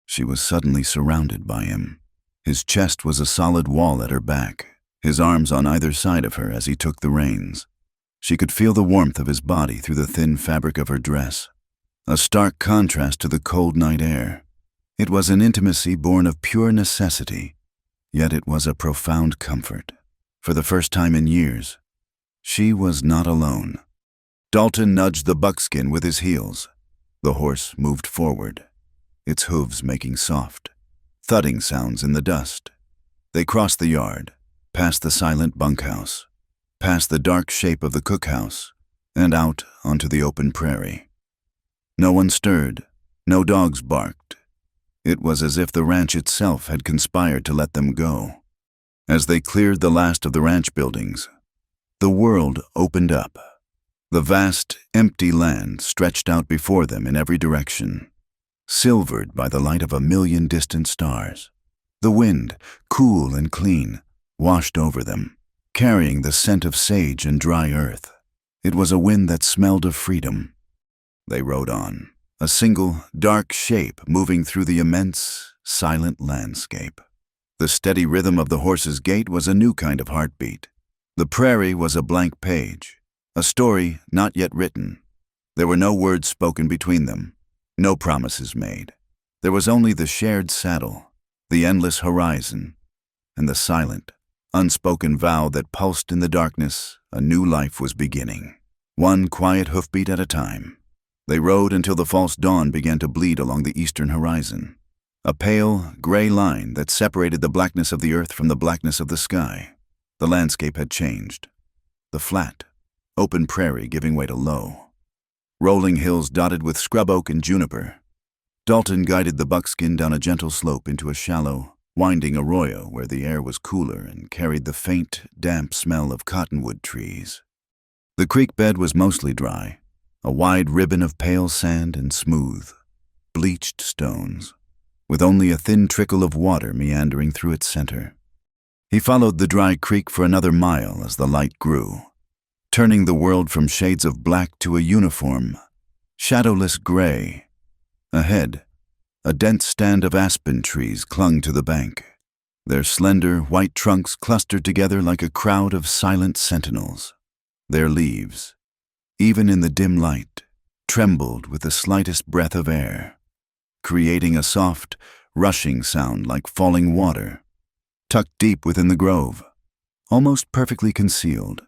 A: She was suddenly surrounded by him. His chest was a solid wall at her back, his arms on either side of her as he took the reins. She could feel the warmth of his body through the thin fabric of her dress, a stark contrast to the cold night air. It was an intimacy born of pure necessity, yet it was a profound comfort. For the first time in years, she was not alone. Dalton nudged the buckskin with his heels. The horse moved forward, its hooves making soft, thudding sounds in the dust. They crossed the yard, past the silent bunkhouse, past the dark shape of the cookhouse, and out onto the open prairie. No one stirred, no dogs barked. It was as if the ranch itself had conspired to let them go. As they cleared the last of the ranch buildings, the world opened up. The vast, empty land stretched out before them in every direction, silvered by the light of 1,000,000 distant stars. The wind, cool and clean, washed over them, carrying the scent of sage and dry earth. It was a wind that smelled of freedom. They rode on, a single, dark shape moving through the immense, silent landscape. The steady rhythm of the horse's gait was a new kind of heartbeat. The prairie was a blank page, a story not yet written. There were no words spoken between them, no promises made. There was only the shared saddle, the endless horizon, and the silent, unspoken vow that pulsed in the darkness a new life was beginning, one quiet hoofbeat at a time. They rode until the false dawn began to bleed along the eastern horizon, a pale, gray line that separated the blackness of the earth from the blackness of the sky. The landscape had changed. The flat, open prairie giving way to low, rolling hills dotted with scrub oak and juniper. Dalton guided the buckskin down a gentle slope into a shallow, winding arroyo where the air was cooler and carried the faint, damp smell of cottonwood trees. The creek bed was mostly dry, a wide ribbon of pale sand and smooth, bleached stones, with only a thin trickle of water meandering through its center. He followed the dry creek for another mile as the light grew, turning the world from shades of black to a uniform, shadowless gray. Ahead, a dense stand of aspen trees clung to the bank, their slender, white trunks clustered together like a crowd of silent sentinels. Their leaves, even in the dim light, trembled with the slightest breath of air, creating a soft, rushing sound like falling water. Tucked deep within the grove, almost perfectly concealed,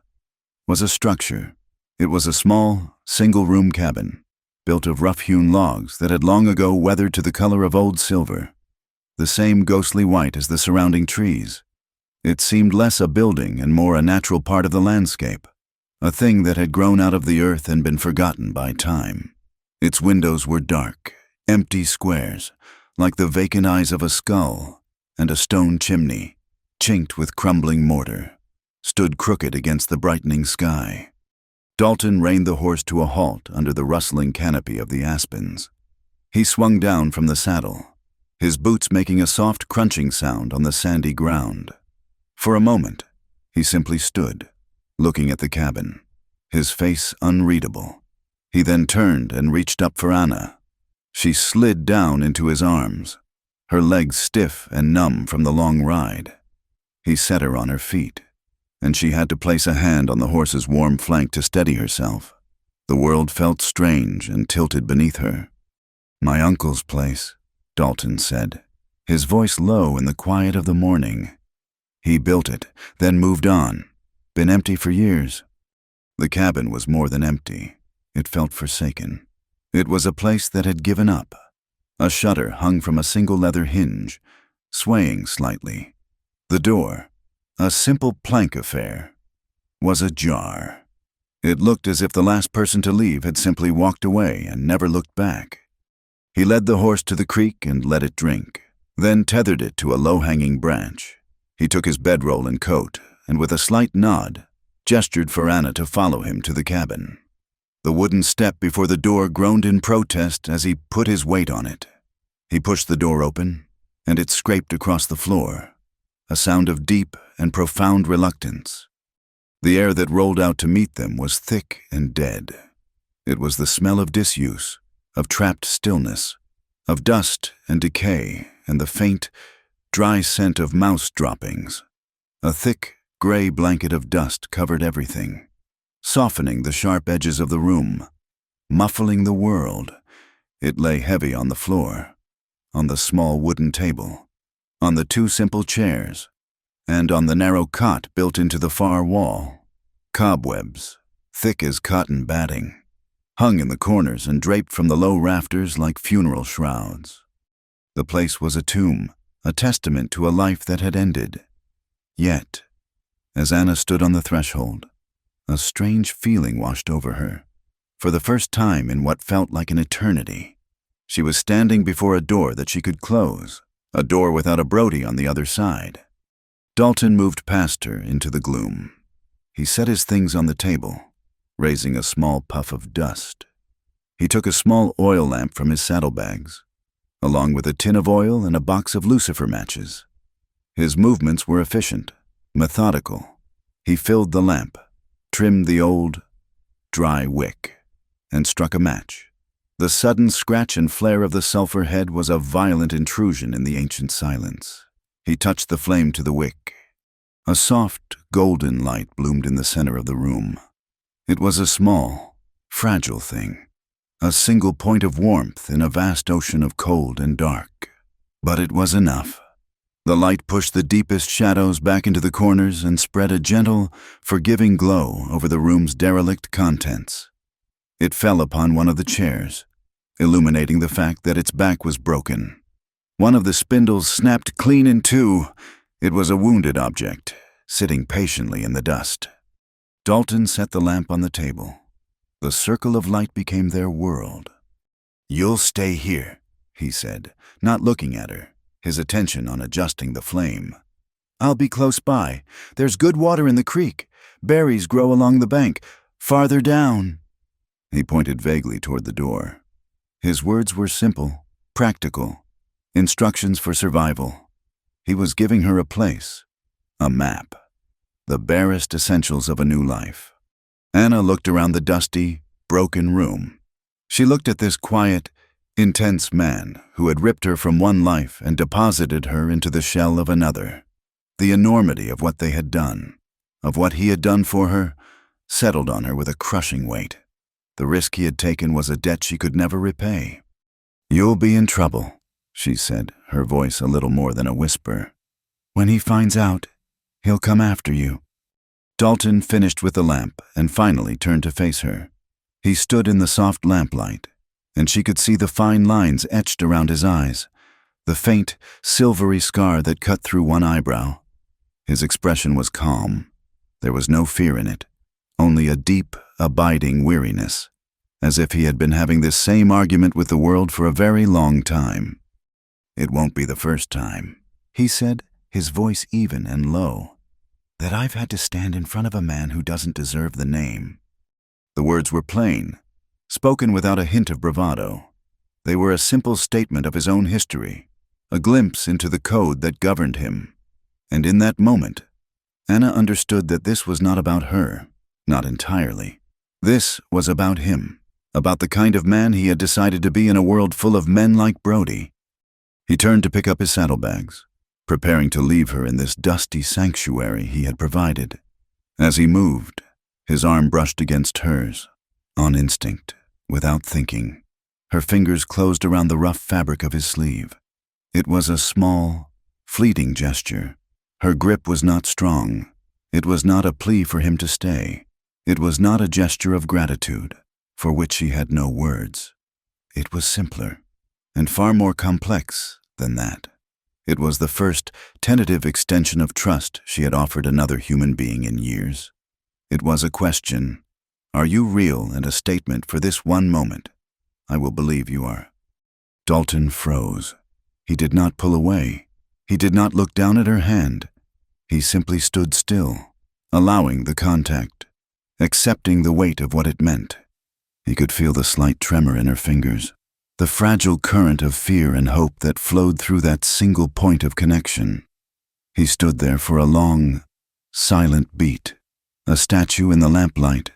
A: was a structure. It was a small, single-room cabin, built of rough-hewn logs that had long ago weathered to the color of old silver, the same ghostly white as the surrounding trees. It seemed less a building and more a natural part of the landscape, a thing that had grown out of the earth and been forgotten by time. Its windows were dark, empty squares, like the vacant eyes of a skull, and a stone chimney, chinked with crumbling mortar, stood crooked against the brightening sky. Dalton reined the horse to a halt under the rustling canopy of the aspens. He swung down from the saddle, his boots making a soft crunching sound on the sandy ground. For a moment, he simply stood, looking at the cabin, his face unreadable. He then turned and reached up for Anna. She slid down into his arms, her legs stiff and numb from the long ride. He set her on her feet, and she had to place a hand on the horse's warm flank to steady herself. The world felt strange and tilted beneath her. "My uncle's place," Dalton said, his voice low in the quiet of the morning. "He built it, then moved on. Been empty for years." The cabin was more than empty. It felt forsaken. It was a place that had given up. A shutter hung from a single leather hinge, swaying slightly. The door, a simple plank affair, was ajar. It looked as if the last person to leave had simply walked away and never looked back. He led the horse to the creek and let it drink, then tethered it to a low-hanging branch. He took his bedroll and coat, and with a slight nod, gestured for Anna to follow him to the cabin. The wooden step before the door groaned in protest as he put his weight on it. He pushed the door open, and it scraped across the floor, a sound of deep and profound reluctance. The air that rolled out to meet them was thick and dead. It was the smell of disuse, of trapped stillness, of dust and decay, and the faint, dry scent of mouse droppings. A thick, gray blanket of dust covered everything, softening the sharp edges of the room, muffling the world. It lay heavy on the floor, on the small wooden table, on the two simple chairs, and on the narrow cot built into the far wall. Cobwebs, thick as cotton batting, hung in the corners and draped from the low rafters like funeral shrouds. The place was a tomb, a testament to a life that had ended. Yet, as Anna stood on the threshold, a strange feeling washed over her. For the first time in what felt like an eternity, she was standing before a door that she could close, a door without a Brody on the other side. Dalton moved past her into the gloom. He set his things on the table, raising a small puff of dust. He took a small oil lamp from his saddlebags, along with a tin of oil and a box of lucifer matches. His movements were efficient, methodical. He filled the lamp, trimmed the old, dry wick, and struck a match. The sudden scratch and flare of the sulfur head was a violent intrusion in the ancient silence. He touched the flame to the wick. A soft, golden light bloomed in the center of the room. It was a small, fragile thing, a single point of warmth in a vast ocean of cold and dark. But it was enough. The light pushed the deepest shadows back into the corners and spread a gentle, forgiving glow over the room's derelict contents. It fell upon one of the chairs, illuminating the fact that its back was broken. One of the spindles snapped clean in two. It was a wounded object, sitting patiently in the dust. Dalton set the lamp on the table. The circle of light became their world. "You'll stay here," he said, not looking at her, his attention on adjusting the flame. "I'll be close by. There's good water in the creek. Berries grow along the bank. Farther down." He pointed vaguely toward the door. His words were simple, practical, instructions for survival. He was giving her a place, a map, the barest essentials of a new life. Anna looked around the dusty, broken room. She looked at this quiet, intense man who had ripped her from one life and deposited her into the shell of another. The enormity of what they had done, of what he had done for her, settled on her with a crushing weight. The risk he had taken was a debt she could never repay. "You'll be in trouble," she said, her voice a little more than a whisper. "When he finds out, he'll come after you." Dalton finished with the lamp and finally turned to face her. He stood in the soft lamplight, and she could see the fine lines etched around his eyes, the faint, silvery scar that cut through one eyebrow. His expression was calm. There was no fear in it, only a deep, abiding weariness, as if he had been having this same argument with the world for a very long time. "It won't be the first time," he said, his voice even and low, "that I've had to stand in front of a man who doesn't deserve the name." The words were plain, spoken without a hint of bravado. They were a simple statement of his own history, a glimpse into the code that governed him. And in that moment, Anna understood that this was not about her, not entirely. This was about him, about the kind of man he had decided to be in a world full of men like Brody. He turned to pick up his saddlebags, preparing to leave her in this dusty sanctuary he had provided. As he moved, his arm brushed against hers, on instinct, without thinking. Her fingers closed around the rough fabric of his sleeve. It was a small, fleeting gesture. Her grip was not strong. It was not a plea for him to stay. It was not a gesture of gratitude, for which she had no words. It was simpler, and far more complex than that. It was the first tentative extension of trust she had offered another human being in years. It was a question, "Are you real?" and a statement, "For this one moment, I will believe you are." Dalton froze. He did not pull away. He did not look down at her hand. He simply stood still, allowing the contact, accepting the weight of what it meant. He could feel the slight tremor in her fingers, the fragile current of fear and hope that flowed through that single point of connection. He stood there for a long, silent beat, a statue in the lamplight,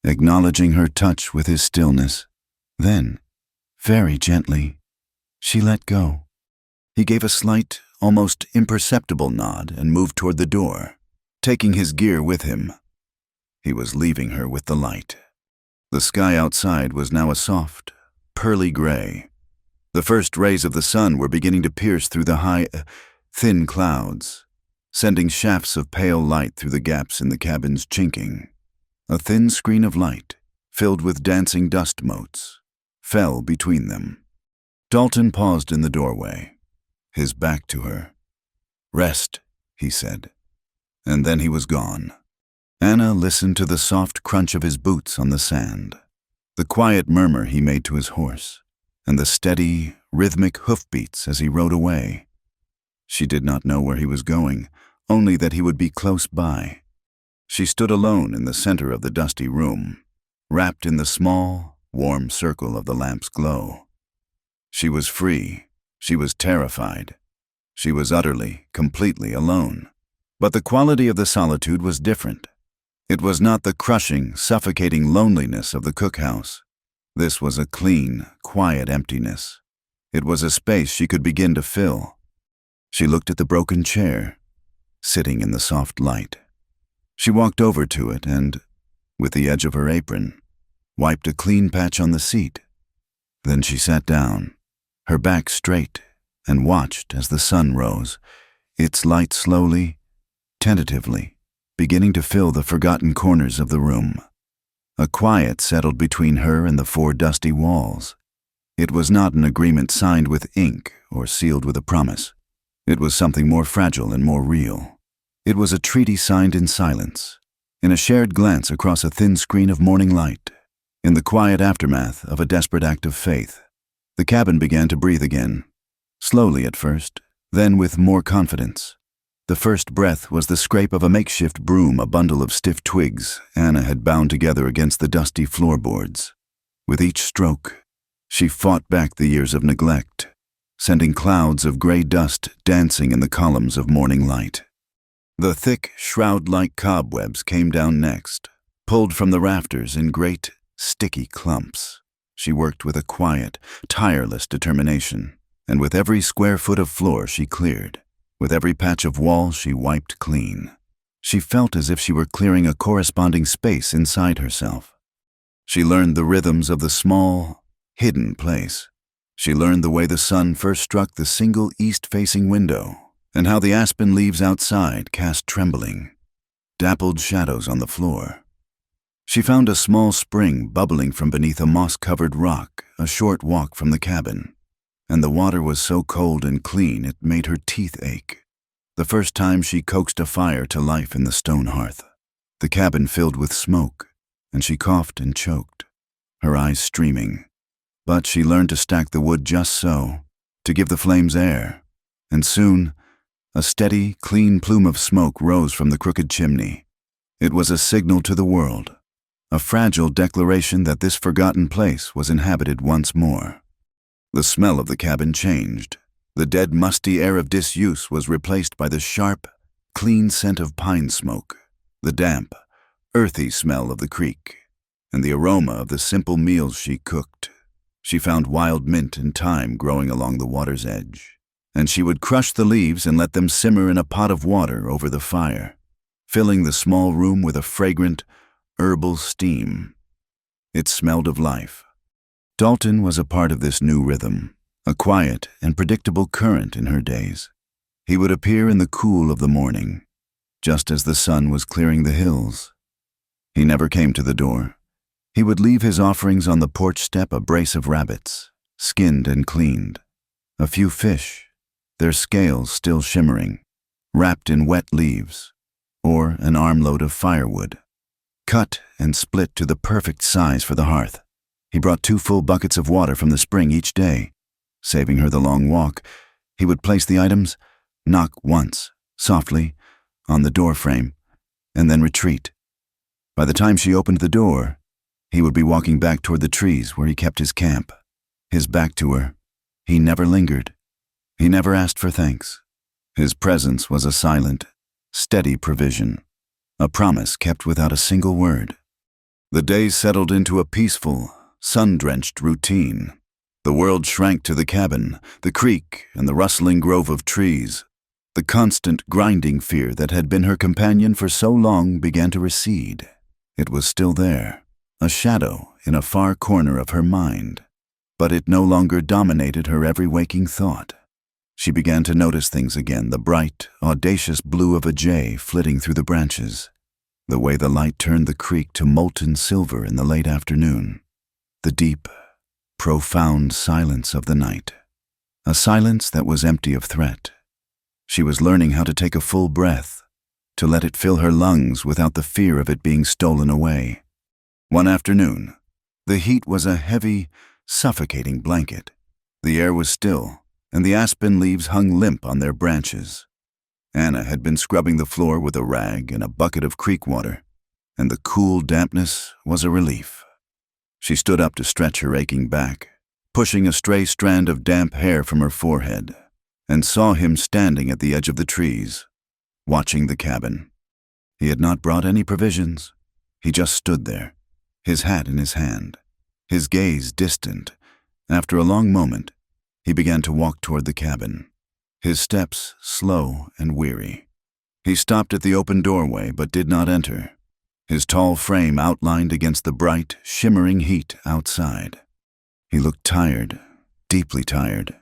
A: acknowledging her touch with his stillness. Then, very gently, she let go. He gave a slight, almost imperceptible nod and moved toward the door, taking his gear with him. He was leaving her with the light. The sky outside was now a soft, pearly gray. The first rays of the sun were beginning to pierce through the high, thin clouds, sending shafts of pale light through the gaps in the cabin's chinking. A thin screen of light, filled with dancing dust motes, fell between them. Dalton paused in the doorway, his back to her. "Rest," he said, and then he was gone. Anna listened to the soft crunch of his boots on the sand, the quiet murmur he made to his horse, and the steady, rhythmic hoofbeats as he rode away. She did not know where he was going, only that he would be close by. She stood alone in the center of the dusty room, wrapped in the small, warm circle of the lamp's glow. She was free. She was terrified. She was utterly, completely alone. But the quality of the solitude was different. It was not the crushing, suffocating loneliness of the cookhouse. This was a clean, quiet emptiness. It was a space she could begin to fill. She looked at the broken chair, sitting in the soft light. She walked over to it and, with the edge of her apron, wiped a clean patch on the seat. Then she sat down, her back straight, and watched as the sun rose, its light slowly, tentatively, beginning to fill the forgotten corners of the room. A quiet settled between her and the four dusty walls. It was not an agreement signed with ink or sealed with a promise. It was something more fragile and more real. It was a treaty signed in silence, in a shared glance across a thin screen of morning light, in the quiet aftermath of a desperate act of faith. The cabin began to breathe again, slowly at first, then with more confidence. The first breath was the scrape of a makeshift broom, a bundle of stiff twigs Anna had bound together against the dusty floorboards. With each stroke, she fought back the years of neglect, sending clouds of gray dust dancing in the columns of morning light. The thick, shroud-like cobwebs came down next, pulled from the rafters in great, sticky clumps. She worked with a quiet, tireless determination, and with every square foot of floor she cleared, with every patch of wall she wiped clean. She felt as if she were clearing a corresponding space inside herself. She learned the rhythms of the small, hidden place. She learned the way the sun first struck the single east-facing window, and how the aspen leaves outside cast trembling, dappled shadows on the floor. She found a small spring bubbling from beneath a moss-covered rock a short walk from the cabin, and the water was so cold and clean it made her teeth ache. The first time she coaxed a fire to life in the stone hearth. The cabin filled with smoke, and she coughed and choked, her eyes streaming. But she learned to stack the wood just so, to give the flames air, and soon a steady, clean plume of smoke rose from the crooked chimney. It was a signal to the world, a fragile declaration that this forgotten place was inhabited once more. The smell of the cabin changed. The dead, musty air of disuse was replaced by the sharp, clean scent of pine smoke, the damp, earthy smell of the creek, and the aroma of the simple meals she cooked. She found wild mint and thyme growing along the water's edge, and she would crush the leaves and let them simmer in a pot of water over the fire, filling the small room with a fragrant, herbal steam. It smelled of life. Dalton was a part of this new rhythm, a quiet and predictable current in her days. He would appear in the cool of the morning, just as the sun was clearing the hills. He never came to the door. He would leave his offerings on the porch step: a brace of rabbits, skinned and cleaned, a few fish, their scales still shimmering, wrapped in wet leaves, or an armload of firewood, cut and split to the perfect size for the hearth. He brought 2 full buckets of water from the spring each day. Saving her the long walk, he would place the items, knock once, softly, on the door frame, and then retreat. By the time she opened the door, he would be walking back toward the trees where he kept his camp. His back to her, he never lingered. He never asked for thanks. His presence was a silent, steady provision, a promise kept without a single word. The days settled into a peaceful, sun-drenched routine. The world shrank to the cabin, the creek, and the rustling grove of trees. The constant, grinding fear that had been her companion for so long began to recede. It was still there, a shadow in a far corner of her mind, but it no longer dominated her every waking thought. She began to notice things again: the bright, audacious blue of a jay flitting through the branches, the way the light turned the creek to molten silver in the late afternoon, the deep, profound silence of the night, a silence that was empty of threat. She was learning how to take a full breath, to let it fill her lungs without the fear of it being stolen away. One afternoon, the heat was a heavy, suffocating blanket. The air was still, and the aspen leaves hung limp on their branches. Anna had been scrubbing the floor with a rag and a bucket of creek water, and the cool dampness was a relief. She stood up to stretch her aching back, pushing a stray strand of damp hair from her forehead, and saw him standing at the edge of the trees, watching the cabin. He had not brought any provisions. He just stood there, his hat in his hand, his gaze distant. After a long moment, he began to walk toward the cabin, his steps slow and weary. He stopped at the open doorway but did not enter, his tall frame outlined against the bright, shimmering heat outside. He looked tired, deeply tired.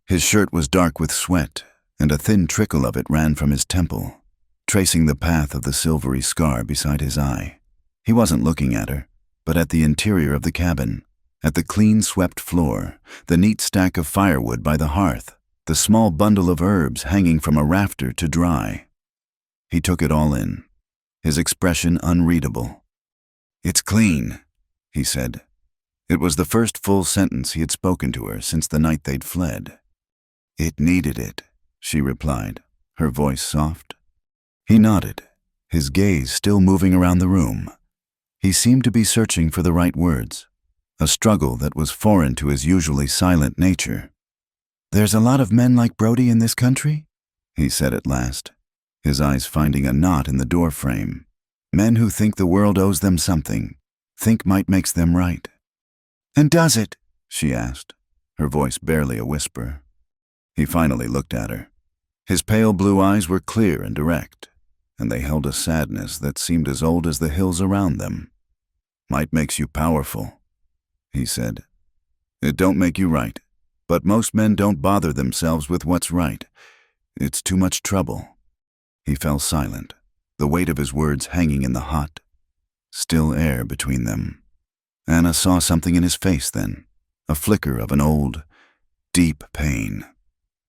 A: His shirt was dark with sweat, and a thin trickle of it ran from his temple, tracing the path of the silvery scar beside his eye. He wasn't looking at her, but at the interior of the cabin, at the clean-swept floor, the neat stack of firewood by the hearth, the small bundle of herbs hanging from a rafter to dry. He took it all in, his expression unreadable. "It's clean," he said. It was the first full sentence he had spoken to her since the night they'd fled. "It needed it," she replied, her voice soft. He nodded, his gaze still moving around the room. He seemed to be searching for the right words, a struggle that was foreign to his usually silent nature. "There's a lot of men like Brody in this country?" he said at last, his eyes finding a knot in the door frame. "Men who think the world owes them something, think might makes them right." "And does it?" she asked, her voice barely a whisper. He finally looked at her. His pale blue eyes were clear and direct, and they held a sadness that seemed as old as the hills around them. "Might makes you powerful," he said. "It don't make you right, but most men don't bother themselves with what's right. It's too much trouble." He fell silent, the weight of his words hanging in the hot, still air between them. Anna saw something in his face then, a flicker of an old, deep pain.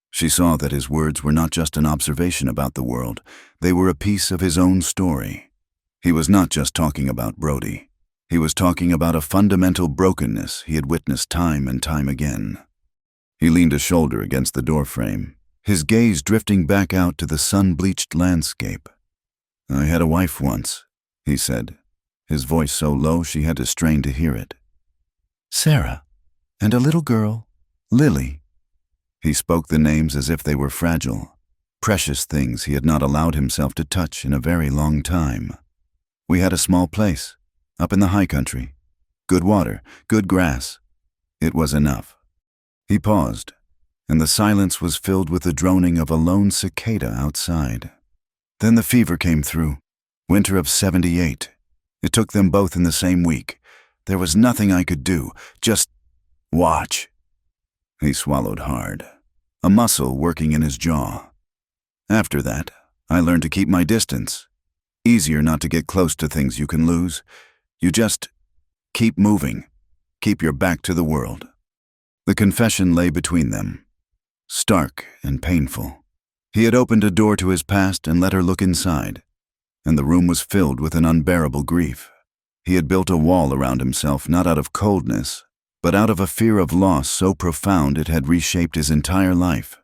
A: She saw that his words were not just an observation about the world, they were a piece of his own story. He was not just talking about Brody. He was talking about a fundamental brokenness he had witnessed time and time again. He leaned a shoulder against the doorframe, his gaze drifting back out to the sun-bleached landscape. "I had a wife once," he said, his voice so low she had to strain to hear it. "Sarah, and a little girl, Lily." He spoke the names as if they were fragile, precious things he had not allowed himself to touch in a very long time. We had a small place, up in the high country. Good water, good grass. It was enough. He paused, and the silence was filled with the droning of a lone cicada outside. Then the fever came through. Winter of '78. It took them both in the same week. There was nothing I could do, just watch. He swallowed hard, a muscle working in his jaw. After that, I learned to keep my distance. Easier not to get close to things you can lose. You just keep moving. Keep your back to the world. The confession lay between them, stark and painful. He had opened a door to his past and let her look inside, and the room was filled with an unbearable grief. He had built a wall around himself not out of coldness, but out of a fear of loss so profound it had reshaped his entire life.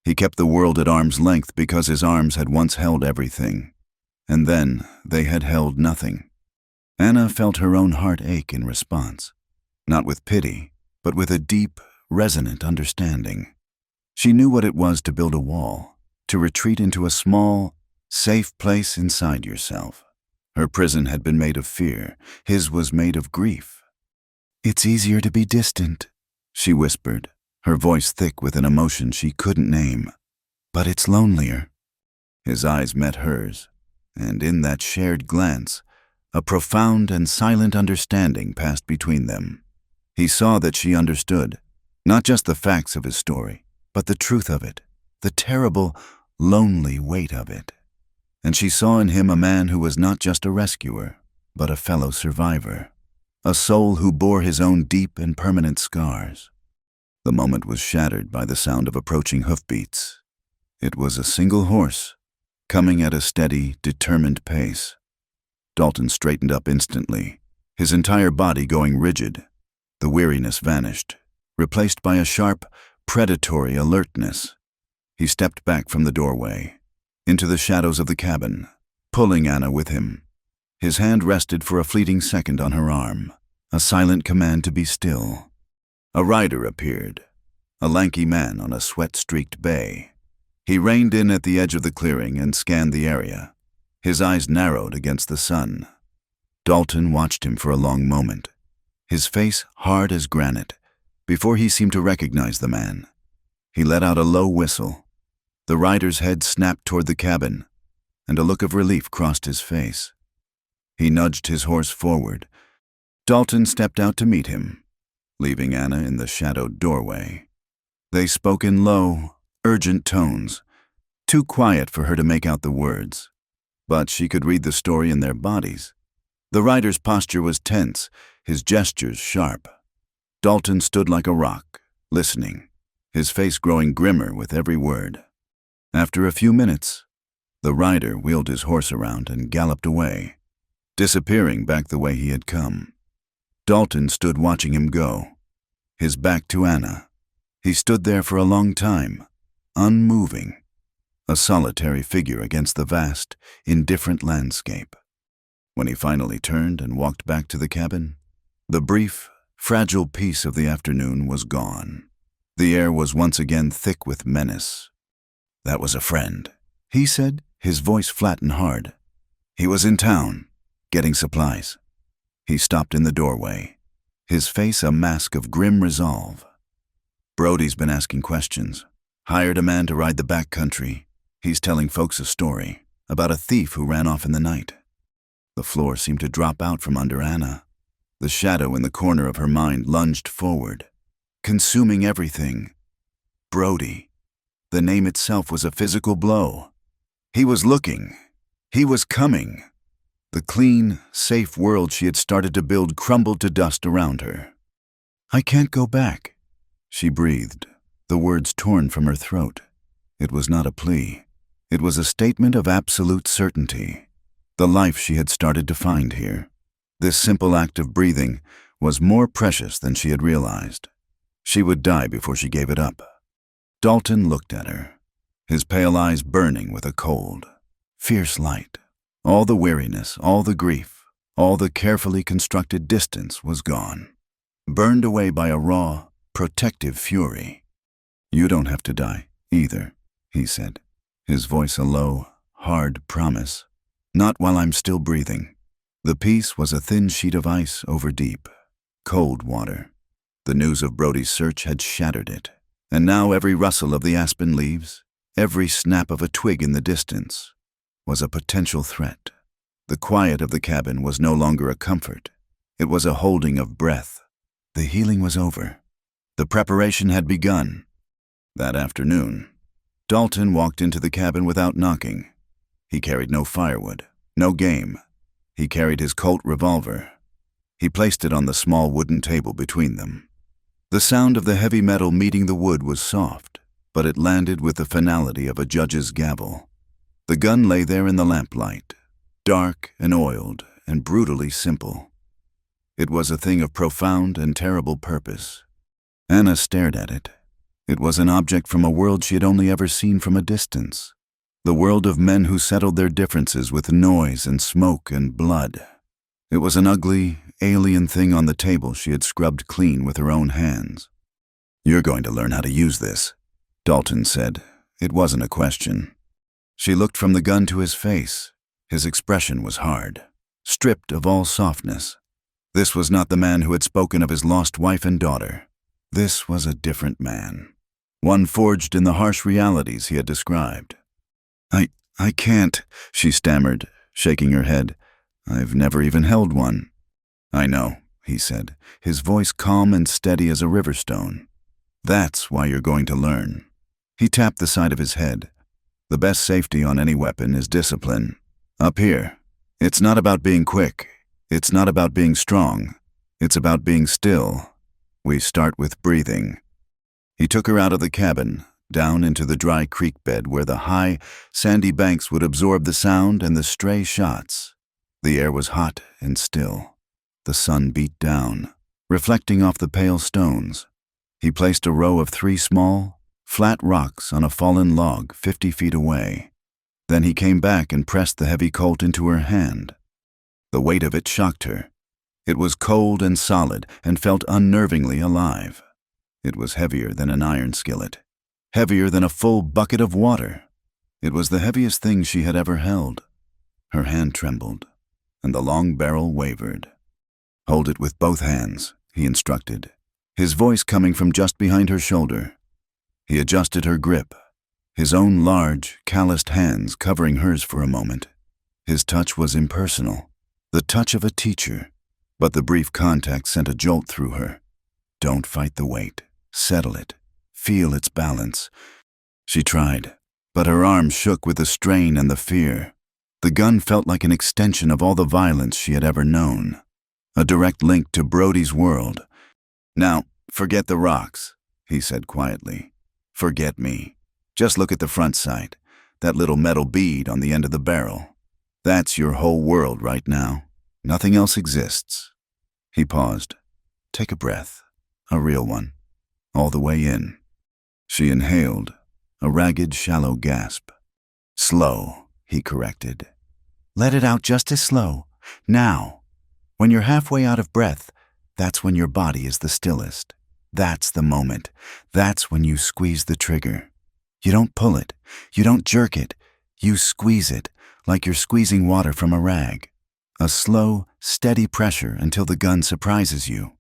A: He kept the world at arm's length because his arms had once held everything, and then they had held nothing. Anna felt her own heart ache in response, not with pity, but with a deep, resonant understanding. She knew what it was to build a wall, to retreat into a small, safe place inside yourself. Her prison had been made of fear, his was made of grief. "It's easier to be distant," she whispered, her voice thick with an emotion she couldn't name. "But it's lonelier." His eyes met hers, and in that shared glance, a profound and silent understanding passed between them. He saw that she understood, not just the facts of his story, but the truth of it, the terrible, lonely weight of it. And she saw in him a man who was not just a rescuer, but a fellow survivor, a soul who bore his own deep and permanent scars. The moment was shattered by the sound of approaching hoofbeats. It was a single horse, coming at a steady, determined pace. Dalton straightened up instantly, his entire body going rigid. The weariness vanished, replaced by a sharp, predatory alertness. He stepped back from the doorway, into the shadows of the cabin, pulling Anna with him. His hand rested for a fleeting second on her arm, a silent command to be still. A rider appeared, a lanky man on a sweat-streaked bay. He reined in at the edge of the clearing and scanned the area, his eyes narrowed against the sun. Dalton watched him for a long moment, his face hard as granite, before he seemed to recognize the man. He let out a low whistle. The rider's head snapped toward the cabin, and a look of relief crossed his face. He nudged his horse forward. Dalton stepped out to meet him, leaving Anna in the shadowed doorway. They spoke in low, urgent tones, too quiet for her to make out the words, but she could read the story in their bodies. The rider's posture was tense, his gestures sharp. Dalton stood like a rock, listening, his face growing grimmer with every word. After a few minutes, the rider wheeled his horse around and galloped away, disappearing back the way he had come. Dalton stood watching him go, his back to Anna. He stood there for a long time, unmoving, a solitary figure against the vast, indifferent landscape. When he finally turned and walked back to the cabin, the brief, fragile peace of the afternoon was gone. The air was once again thick with menace. "That was a friend," he said, his voice flat and hard. "He was in town, getting supplies." He stopped in the doorway, his face a mask of grim resolve. "Brody's been asking questions. Hired a man to ride the back country. He's telling folks a story about a thief who ran off in the night." The floor seemed to drop out from under Anna. The shadow in the corner of her mind lunged forward, consuming everything. Brody. The name itself was a physical blow. He was looking. He was coming. The clean, safe world she had started to build crumbled to dust around her. "I can't go back," she breathed, the words torn from her throat. It was not a plea. It was a statement of absolute certainty. The life she had started to find here, this simple act of breathing, was more precious than she had realized. She would die before she gave it up. Dalton looked at her, his pale eyes burning with a cold, fierce light. All the weariness, all the grief, all the carefully constructed distance was gone, burned away by a raw, protective fury. You don't have to die, either, he said, his voice a low, hard promise. Not while I'm still breathing. The peace was a thin sheet of ice over deep, cold water. The news of Brody's search had shattered it, and now every rustle of the aspen leaves, every snap of a twig in the distance, was a potential threat. The quiet of the cabin was no longer a comfort. It was a holding of breath. The healing was over. The preparation had begun. That afternoon, Dalton walked into the cabin without knocking. He carried no firewood, no game. He carried his Colt revolver. He placed it on the small wooden table between them. The sound of the heavy metal meeting the wood was soft, but it landed with the finality of a judge's gavel. The gun lay there in the lamplight, dark and oiled and brutally simple. It was a thing of profound and terrible purpose. Anna stared at it. It was an object from a world she had only ever seen from a distance. The world of men who settled their differences with noise and smoke and blood. It was an ugly, alien thing on the table she had scrubbed clean with her own hands. "You're going to learn how to use this," Dalton said. It wasn't a question. She looked from the gun to his face. His expression was hard, stripped of all softness. This was not the man who had spoken of his lost wife and daughter. This was a different man, one forged in the harsh realities he had described. I can't," she stammered, shaking her head. "I've never even held one." "I know," he said, his voice calm and steady as a river stone. "That's why you're going to learn." He tapped the side of his head. "The best safety on any weapon is discipline. Up here, it's not about being quick. It's not about being strong. It's about being still. We start with breathing." He took her out of the cabin, down into the dry creek bed where the high, sandy banks would absorb the sound and the stray shots. The air was hot and still. The sun beat down, reflecting off the pale stones. He placed a row of 3 small, flat rocks on a fallen log 50 feet away. Then he came back and pressed the heavy Colt into her hand. The weight of it shocked her. It was cold and solid and felt unnervingly alive. It was heavier than an iron skillet. Heavier than a full bucket of water. It was the heaviest thing she had ever held. Her hand trembled, and the long barrel wavered. "Hold it with both hands," he instructed, his voice coming from just behind her shoulder. He adjusted her grip, his own large, calloused hands covering hers for a moment. His touch was impersonal, the touch of a teacher, but the brief contact sent a jolt through her. Don't fight the weight. Settle it. Feel its balance. She tried, but her arms shook with the strain and the fear. The gun felt like an extension of all the violence she had ever known, a direct link to Brody's world. "Now, forget the rocks," he said quietly. "Forget me. Just look at the front sight, that little metal bead on the end of the barrel. That's your whole world right now. Nothing else exists." He paused. "Take a breath, a real one, all the way in." She inhaled, a ragged, shallow gasp. "Slow," he corrected. "Let it out just as slow. Now. When you're halfway out of breath, that's when your body is the stillest. That's the moment. That's when you squeeze the trigger. You don't pull it. You don't jerk it. You squeeze it, like you're squeezing water from a rag. A slow, steady pressure until the gun surprises you."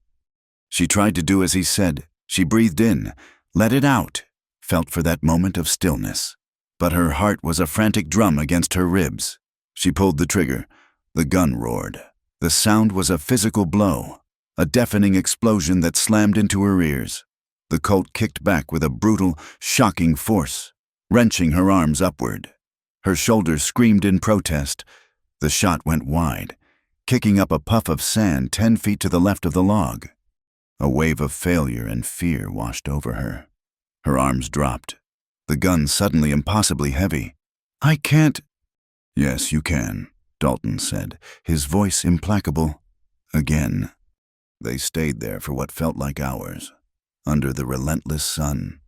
A: She tried to do as he said. She breathed in, let it out, felt for that moment of stillness. But her heart was a frantic drum against her ribs. She pulled the trigger. The gun roared. The sound was a physical blow, a deafening explosion that slammed into her ears. The Colt kicked back with a brutal, shocking force, wrenching her arms upward. Her shoulders screamed in protest. The shot went wide, kicking up a puff of sand 10 feet to the left of the log. A wave of failure and fear washed over her. Her arms dropped. The gun suddenly impossibly heavy. "I can't." "Yes, you can," Dalton said, his voice implacable. Again. They stayed there for what felt like hours, under the relentless sun.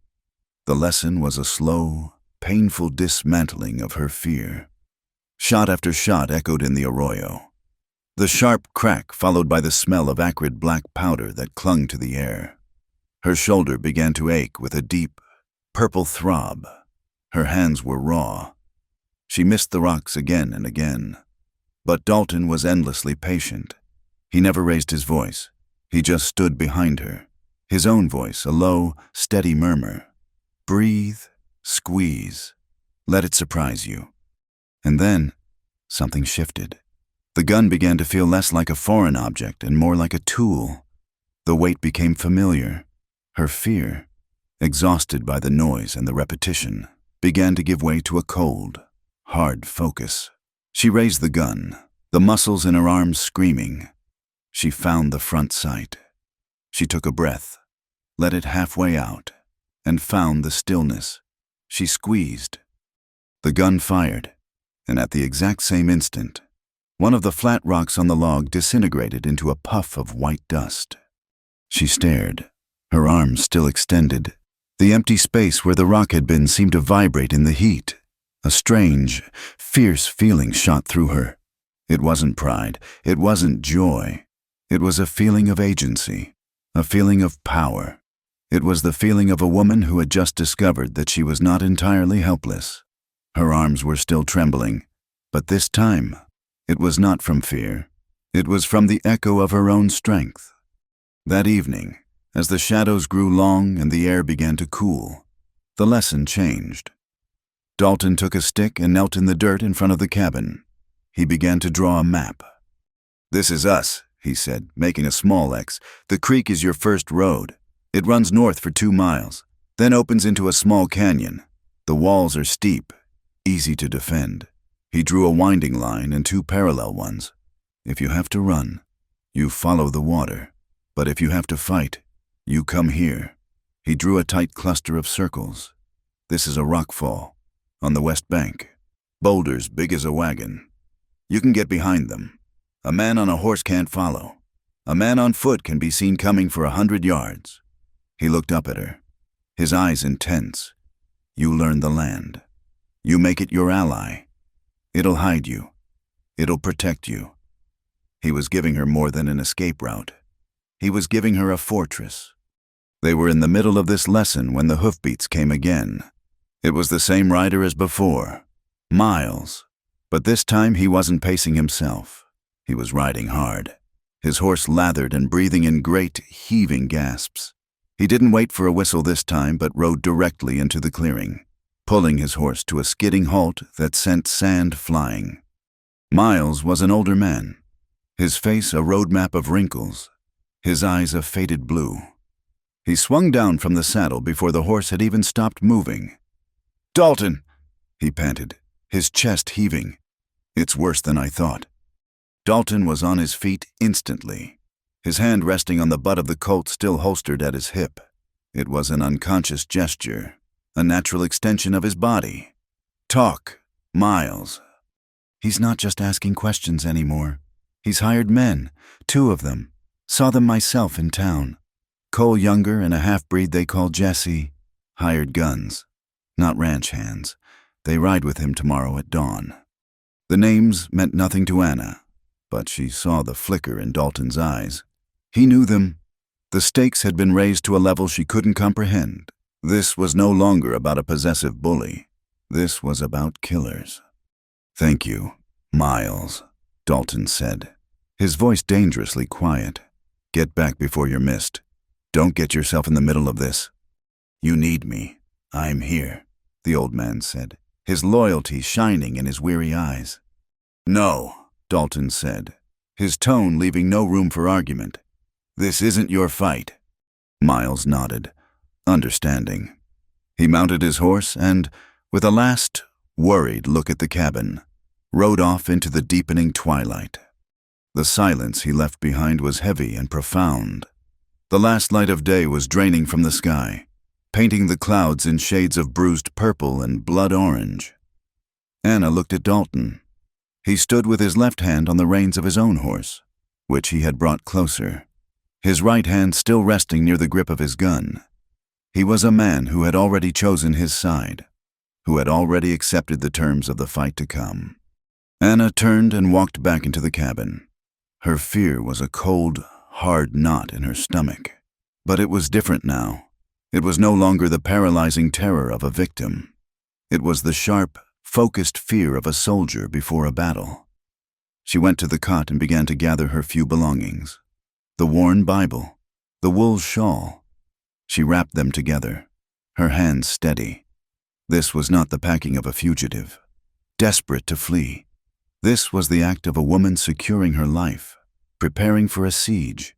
A: The lesson was a slow, painful dismantling of her fear. Shot after shot echoed in the arroyo. The sharp crack followed by the smell of acrid black powder that clung to the air. Her shoulder began to ache with a deep, purple throb. Her hands were raw. She missed the rocks again and again. But Dalton was endlessly patient. He never raised his voice. He just stood behind her. His own voice, a low, steady murmur. Breathe, squeeze, let it surprise you. And then, something shifted. The gun began to feel less like a foreign object and more like a tool. The weight became familiar. Her fear, exhausted by the noise and the repetition, began to give way to a cold, hard focus. She raised the gun, the muscles in her arms screaming. She found the front sight. She took a breath, let it halfway out, and found the stillness. She squeezed. The gun fired, and at the exact same instant, one of the flat rocks on the log disintegrated into a puff of white dust. She stared, her arms still extended. The empty space where the rock had been seemed to vibrate in the heat. A strange, fierce feeling shot through her. It wasn't pride, it wasn't joy. It was a feeling of agency, a feeling of power. It was the feeling of a woman who had just discovered that she was not entirely helpless. Her arms were still trembling, but this time, it was not from fear. It was from the echo of her own strength. That evening, as the shadows grew long and the air began to cool, the lesson changed. Dalton took a stick and knelt in the dirt in front of the cabin. He began to draw a map. "This is us," he said, making a small X. "The creek is your first road. It runs north for 2 miles, then opens into a small canyon. The walls are steep, easy to defend." He drew a winding line and 2 parallel ones. "If you have to run, you follow the water. But if you have to fight, you come here." He drew a tight cluster of circles. "This is a rock fall, on the west bank. Boulders big as a wagon. You can get behind them. A man on a horse can't follow. A man on foot can be seen coming for 100 yards. He looked up at her, his eyes intense. "You learn the land. You make it your ally. It'll hide you. It'll protect you." He was giving her more than an escape route. He was giving her a fortress. They were in the middle of this lesson when the hoofbeats came again. It was the same rider as before, Miles, but this time he wasn't pacing himself. He was riding hard, his horse lathered and breathing in great, heaving gasps. He didn't wait for a whistle this time, but rode directly into the clearing, pulling his horse to a skidding halt that sent sand flying. Miles was an older man, his face a roadmap of wrinkles, his eyes a faded blue. He swung down from the saddle before the horse had even stopped moving. "Dalton!" he panted, his chest heaving. "It's worse than I thought." Dalton was on his feet instantly, his hand resting on the butt of the Colt still holstered at his hip. It was an unconscious gesture, a natural extension of his body. "Talk, Miles." "He's not just asking questions anymore. He's hired men, 2 of them. Saw them myself in town. Cole Younger and a half-breed they call Jesse. Hired guns, not ranch hands. They ride with him tomorrow at dawn." The names meant nothing to Anna, but she saw the flicker in Dalton's eyes. He knew them. The stakes had been raised to a level she couldn't comprehend. This was no longer about a possessive bully. This was about killers. "Thank you, Miles," Dalton said, his voice dangerously quiet. "Get back before you're missed. Don't get yourself in the middle of this." "You need me. I'm here," the old man said, his loyalty shining in his weary eyes. "No," Dalton said, his tone leaving no room for argument. "This isn't your fight." Miles nodded, understanding. He mounted his horse and, with a last, worried look at the cabin, rode off into the deepening twilight. The silence he left behind was heavy and profound. The last light of day was draining from the sky, painting the clouds in shades of bruised purple and blood orange. Anna looked at Dalton. He stood with his left hand on the reins of his own horse, which he had brought closer, his right hand still resting near the grip of his gun. He was a man who had already chosen his side, who had already accepted the terms of the fight to come. Anna turned and walked back into the cabin. Her fear was a cold, hard knot in her stomach. But it was different now. It was no longer the paralyzing terror of a victim. It was the sharp, focused fear of a soldier before a battle. She went to the cot and began to gather her few belongings. The worn Bible, the wool shawl. She wrapped them together, her hands steady. This was not the packing of a fugitive, desperate to flee. This was the act of a woman securing her life, preparing for a siege.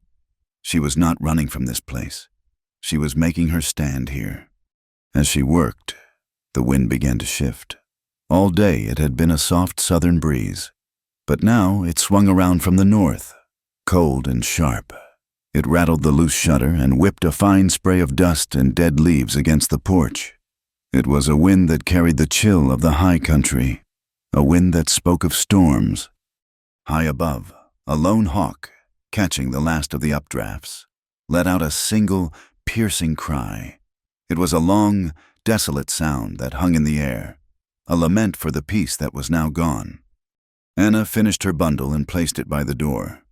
A: She was not running from this place. She was making her stand here. As she worked, the wind began to shift. All day it had been a soft southern breeze, but now it swung around from the north, cold and sharp. It rattled the loose shutter and whipped a fine spray of dust and dead leaves against the porch. It was a wind that carried the chill of the high country, a wind that spoke of storms. High above, a lone hawk, catching the last of the updrafts, let out a single, piercing cry. It was a long, desolate sound that hung in the air, a lament for the peace that was now gone. Anna finished her bundle and placed it by the door.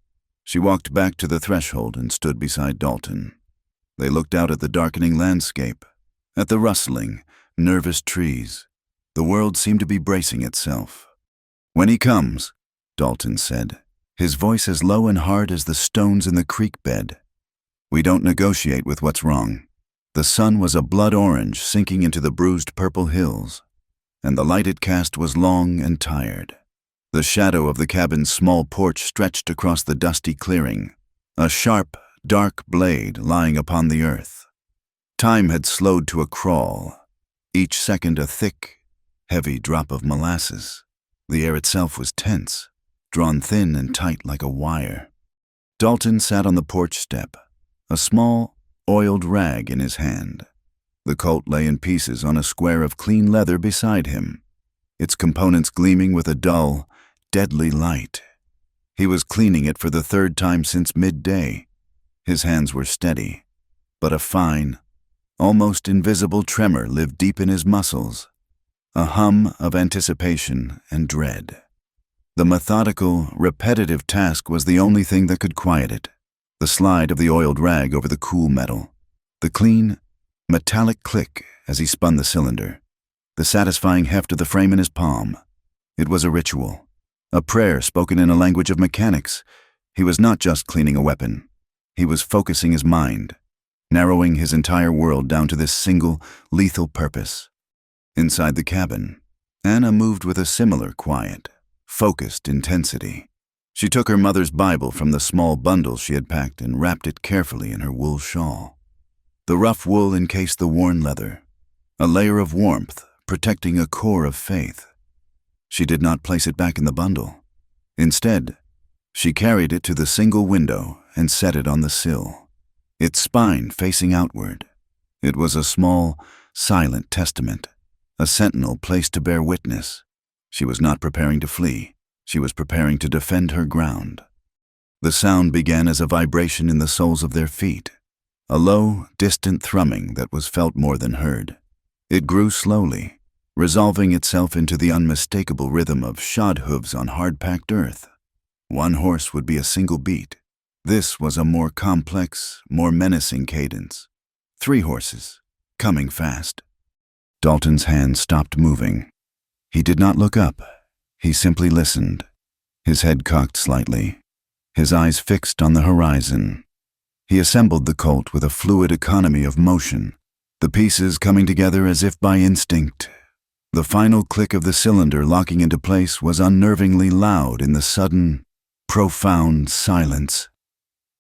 A: She walked back to the threshold and stood beside Dalton. They looked out at the darkening landscape, at the rustling, nervous trees. The world seemed to be bracing itself. "When he comes," Dalton said, his voice as low and hard as the stones in the creek bed. "We don't negotiate with what's wrong." The sun was a blood orange sinking into the bruised purple hills, and the light it cast was long and tired. The shadow of the cabin's small porch stretched across the dusty clearing, a sharp, dark blade lying upon the earth. Time had slowed to a crawl, each second a thick, heavy drop of molasses. The air itself was tense, drawn thin and tight like a wire. Dalton sat on the porch step, a small, oiled rag in his hand. The Colt lay in pieces on a square of clean leather beside him, its components gleaming with a dull, deadly light. He was cleaning it for the third time since midday. His hands were steady, but a fine, almost invisible tremor lived deep in his muscles, a hum of anticipation and dread. The methodical, repetitive task was the only thing that could quiet it. The slide of the oiled rag over the cool metal, the clean, metallic click as he spun the cylinder, the satisfying heft of the frame in his palm. It was a ritual, a prayer spoken in a language of mechanics. He was not just cleaning a weapon. He was focusing his mind, narrowing his entire world down to this single, lethal purpose. Inside the cabin, Anna moved with a similar quiet, focused intensity. She took her mother's Bible from the small bundle she had packed and wrapped it carefully in her wool shawl. The rough wool encased the worn leather, a layer of warmth protecting a core of faith. She did not place it back in the bundle. Instead, she carried it to the single window and set it on the sill, its spine facing outward. It was a small, silent testament, a sentinel placed to bear witness. She was not preparing to flee. She was preparing to defend her ground. The sound began as a vibration in the soles of their feet, a low, distant thrumming that was felt more than heard. It grew slowly, resolving itself into the unmistakable rhythm of shod hooves on hard-packed earth. One horse would be a single beat. This was a more complex, more menacing cadence. 3 horses, coming fast. Dalton's hand stopped moving. He did not look up. He simply listened, his head cocked slightly, his eyes fixed on the horizon. He assembled the Colt with a fluid economy of motion, the pieces coming together as if by instinct. The final click of the cylinder locking into place was unnervingly loud in the sudden, profound silence.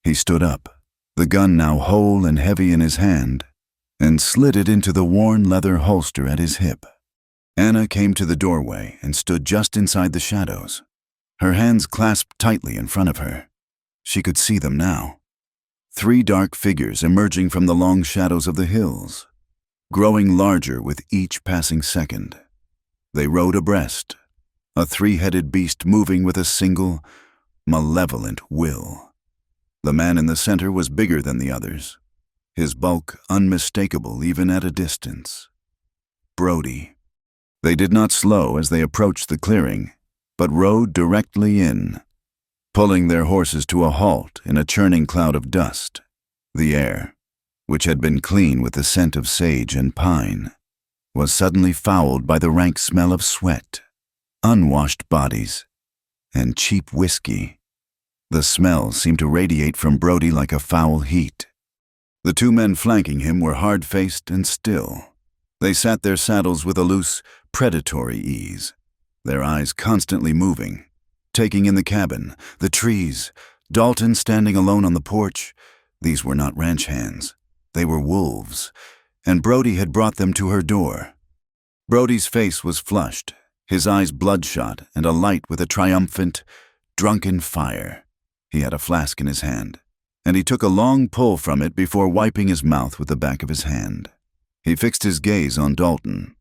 A: He stood up, the gun now whole and heavy in his hand, and slid it into the worn leather holster at his hip. Anna came to the doorway and stood just inside the shadows, her hands clasped tightly in front of her. She could see them now. 3 dark figures emerging from the long shadows of the hills, growing larger with each passing second. They rode abreast, a 3-headed beast moving with a single, malevolent will. The man in the center was bigger than the others, his bulk unmistakable even at a distance. Brody. They did not slow as they approached the clearing, but rode directly in, pulling their horses to a halt in a churning cloud of dust. The air, which had been clean with the scent of sage and pine, was suddenly fouled by the rank smell of sweat, unwashed bodies, and cheap whiskey. The smell seemed to radiate from Brody like a foul heat. The two men flanking him were hard-faced and still. They sat their saddles with a loose, predatory ease, their eyes constantly moving, taking in the cabin, the trees, Dalton standing alone on the porch. These were not ranch hands. They were wolves, and Brody had brought them to her door. Brody's face was flushed, his eyes bloodshot and alight with a triumphant, drunken fire. He had a flask in his hand, and he took a long pull from it before wiping his mouth with the back of his hand. He fixed his gaze on Dalton,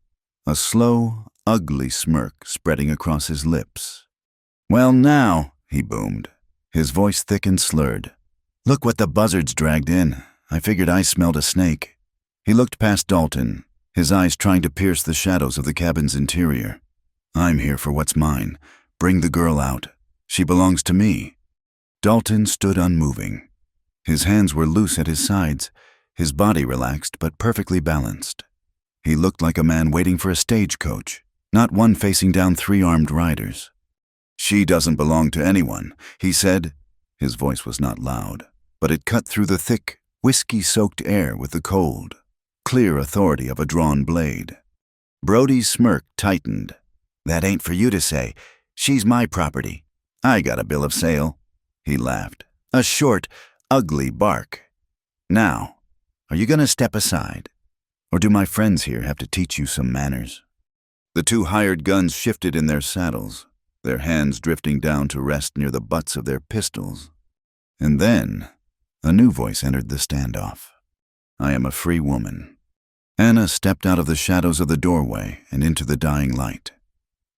A: a slow, ugly smirk spreading across his lips. "Well now," he boomed, his voice thick and slurred. "Look what the buzzards dragged in. I figured I smelled a snake." He looked past Dalton, his eyes trying to pierce the shadows of the cabin's interior. "I'm here for what's mine. Bring the girl out. She belongs to me." Dalton stood unmoving. His hands were loose at his sides, his body relaxed but perfectly balanced. He looked like a man waiting for a stagecoach, not one facing down 3 armed riders. "She doesn't belong to anyone," he said. His voice was not loud, but it cut through the thick, whiskey-soaked air with the cold, clear authority of a drawn blade. Brody's smirk tightened. "That ain't for you to say. She's my property. I got a bill of sale." He laughed, a short, ugly bark. "Now, are you going to step aside? Or do my friends here have to teach you some manners?" The two hired guns shifted in their saddles, their hands drifting down to rest near the butts of their pistols. And then, a new voice entered the standoff. "I am a free woman." Anna stepped out of the shadows of the doorway and into the dying light.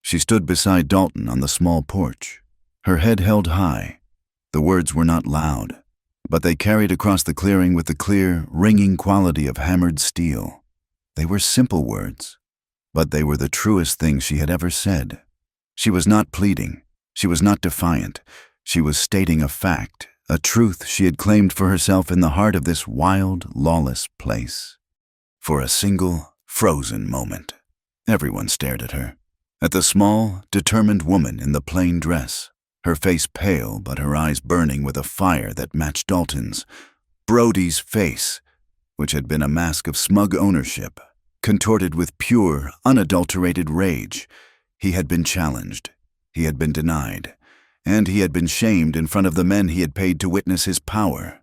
A: She stood beside Dalton on the small porch, her head held high. The words were not loud, but they carried across the clearing with the clear, ringing quality of hammered steel. They were simple words, but they were the truest thing she had ever said. She was not pleading. She was not defiant. She was stating a fact, a truth she had claimed for herself in the heart of this wild, lawless place. For a single, frozen moment, everyone stared at her, at the small, determined woman in the plain dress, her face pale but her eyes burning with a fire that matched Dalton's. Brody's face, which had been a mask of smug ownership, contorted with pure, unadulterated rage. He had been challenged, he had been denied, and he had been shamed in front of the men he had paid to witness his power.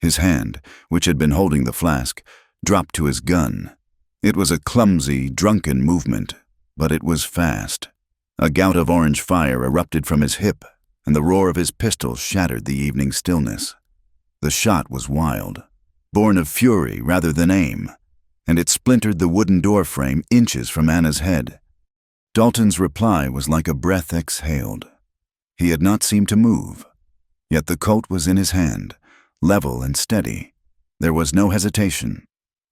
A: His hand, which had been holding the flask, dropped to his gun. It was a clumsy, drunken movement, but it was fast. A gout of orange fire erupted from his hip, and the roar of his pistol shattered the evening stillness. The shot was wild, born of fury rather than aim, and it splintered the wooden door frame inches from Anna's head. Dalton's reply was like a breath exhaled. He had not seemed to move, yet the Colt was in his hand, level and steady. There was no hesitation,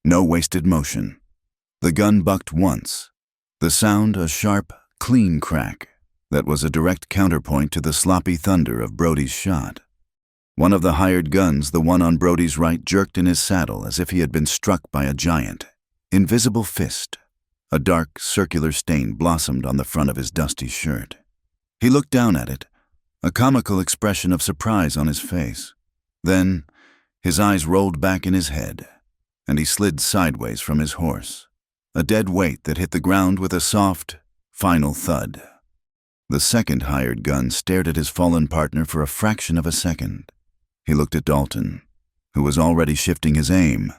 A: no wasted motion. The gun bucked once, the sound a sharp, clean crack that was a direct counterpoint to the sloppy thunder of Brody's shot. One of the hired guns, the one on Brody's right, jerked in his saddle as if he had been struck by a giant, invisible fist. A dark, circular stain blossomed on the front of his dusty shirt. He looked down at it, a comical expression of surprise on his face. Then, his eyes rolled back in his head, and he slid sideways from his horse, a dead weight that hit the ground with a soft, final thud. The second hired gun stared at his fallen partner for a fraction of a second. He looked at Dalton, who was already shifting his aim.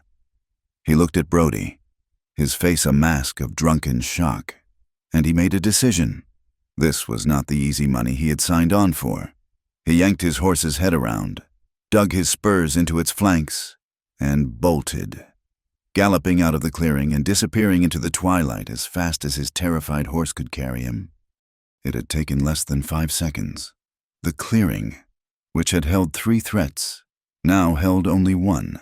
A: He looked at Brody, his face a mask of drunken shock, and he made a decision. This was not the easy money he had signed on for. He yanked his horse's head around, dug his spurs into its flanks, and bolted, galloping out of the clearing and disappearing into the twilight as fast as his terrified horse could carry him. It had taken less than 5 seconds. The clearing, which had held 3 threats, now held only 1.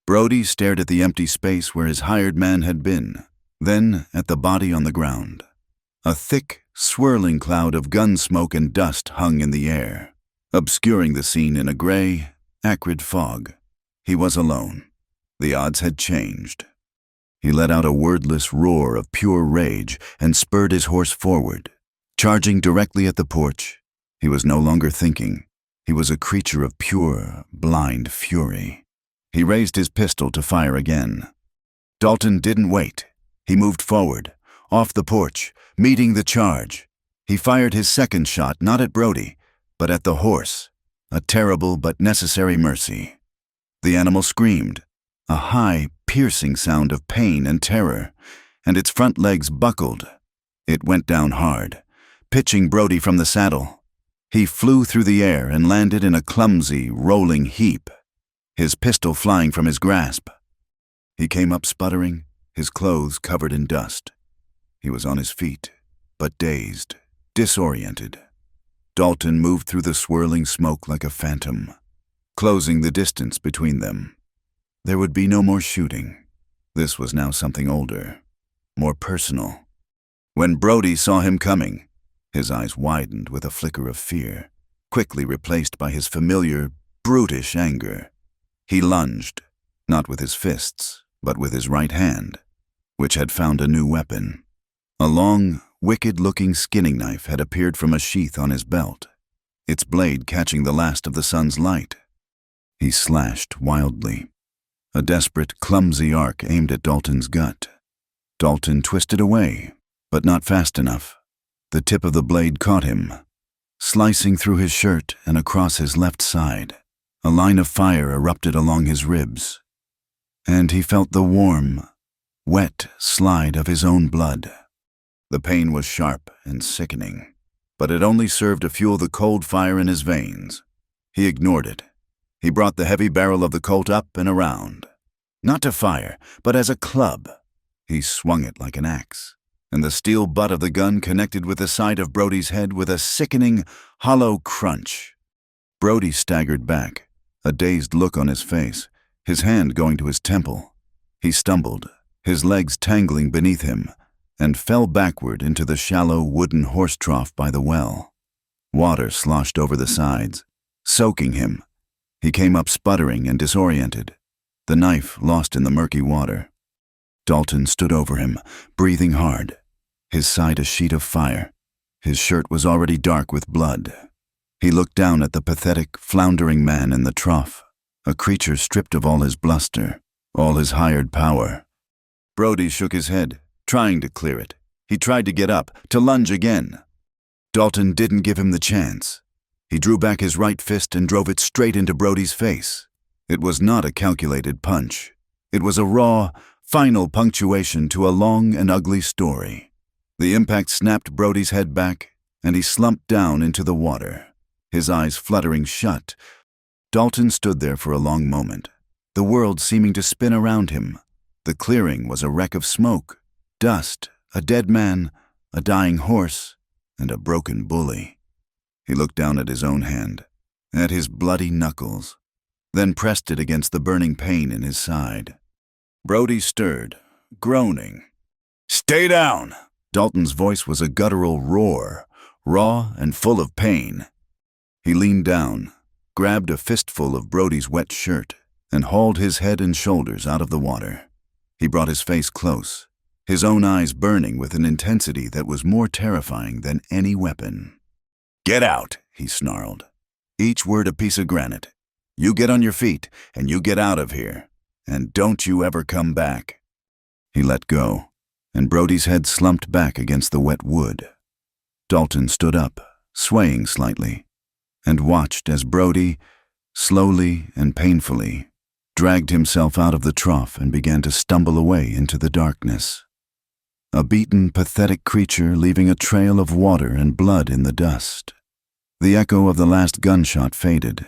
A: Brody stared at the empty space where his hired man had been, then at the body on the ground. A thick, swirling cloud of gun smoke and dust hung in the air, obscuring the scene in a gray, acrid fog. He was alone. The odds had changed. He let out a wordless roar of pure rage and spurred his horse forward, charging directly at the porch. He was no longer thinking. He was a creature of pure, blind fury. He raised his pistol to fire again. Dalton didn't wait. He moved forward, off the porch, meeting the charge. He fired his second shot not at Brody, but at the horse, a terrible but necessary mercy. The animal screamed, a high, piercing sound of pain and terror, and its front legs buckled. It went down hard, pitching Brody from the saddle. He flew through the air and landed in a clumsy, rolling heap, his pistol flying from his grasp. He came up sputtering, his clothes covered in dust. He was on his feet, but dazed, disoriented. Dalton moved through the swirling smoke like a phantom, closing the distance between them. There would be no more shooting. This was now something older, more personal. When Brody saw him coming, his eyes widened with a flicker of fear, quickly replaced by his familiar, brutish anger. He lunged, not with his fists, but with his right hand, which had found a new weapon. A long, wicked-looking skinning knife had appeared from a sheath on his belt, its blade catching the last of the sun's light. He slashed wildly, a desperate, clumsy arc aimed at Dalton's gut. Dalton twisted away, but not fast enough. The tip of the blade caught him, slicing through his shirt and across his left side. A line of fire erupted along his ribs, and he felt the warm, wet slide of his own blood. The pain was sharp and sickening, but it only served to fuel the cold fire in his veins. He ignored it. He brought the heavy barrel of the Colt up and around, not to fire, but as a club. He swung it like an axe, and the steel butt of the gun connected with the side of Brody's head with a sickening, hollow crunch. Brody staggered back, a dazed look on his face, his hand going to his temple. He stumbled, his legs tangling beneath him, and fell backward into the shallow wooden horse trough by the well. Water sloshed over the sides, soaking him. He came up sputtering and disoriented, the knife lost in the murky water. Dalton stood over him, breathing hard, his side a sheet of fire. His shirt was already dark with blood. He looked down at the pathetic, floundering man in the trough, a creature stripped of all his bluster, all his hired power. Brody shook his head, trying to clear it. He tried to get up, to lunge again. Dalton didn't give him the chance. He drew back his right fist and drove it straight into Brody's face. It was not a calculated punch. It was a raw, final punctuation to a long and ugly story. The impact snapped Brody's head back, and he slumped down into the water, his eyes fluttering shut. Dalton stood there for a long moment, the world seeming to spin around him. The clearing was a wreck of smoke, dust, a dead man, a dying horse, and a broken bully. He looked down at his own hand, at his bloody knuckles, then pressed it against the burning pain in his side. Brody stirred, groaning. "Stay down!" Dalton's voice was a guttural roar, raw and full of pain. He leaned down, grabbed a fistful of Brody's wet shirt, and hauled his head and shoulders out of the water. He brought his face close, his own eyes burning with an intensity that was more terrifying than any weapon. "Get out," he snarled, each word a piece of granite. "You get on your feet, and you get out of here, and don't you ever come back." He let go, and Brody's head slumped back against the wet wood. Dalton stood up, swaying slightly, and watched as Brody, slowly and painfully, dragged himself out of the trough and began to stumble away into the darkness. A beaten, pathetic creature leaving a trail of water and blood in the dust. The echo of the last gunshot faded,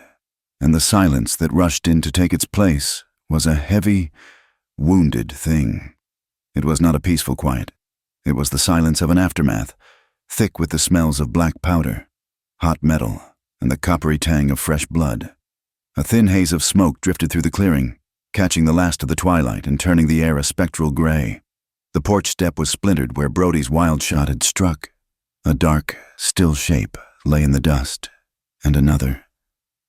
A: and the silence that rushed in to take its place was a heavy, wounded thing. It was not a peaceful quiet. It was the silence of an aftermath, thick with the smells of black powder, hot metal, and the coppery tang of fresh blood. A thin haze of smoke drifted through the clearing, catching the last of the twilight and turning the air a spectral gray. The porch step was splintered where Brody's wild shot had struck. A dark, still shape lay in the dust, and another,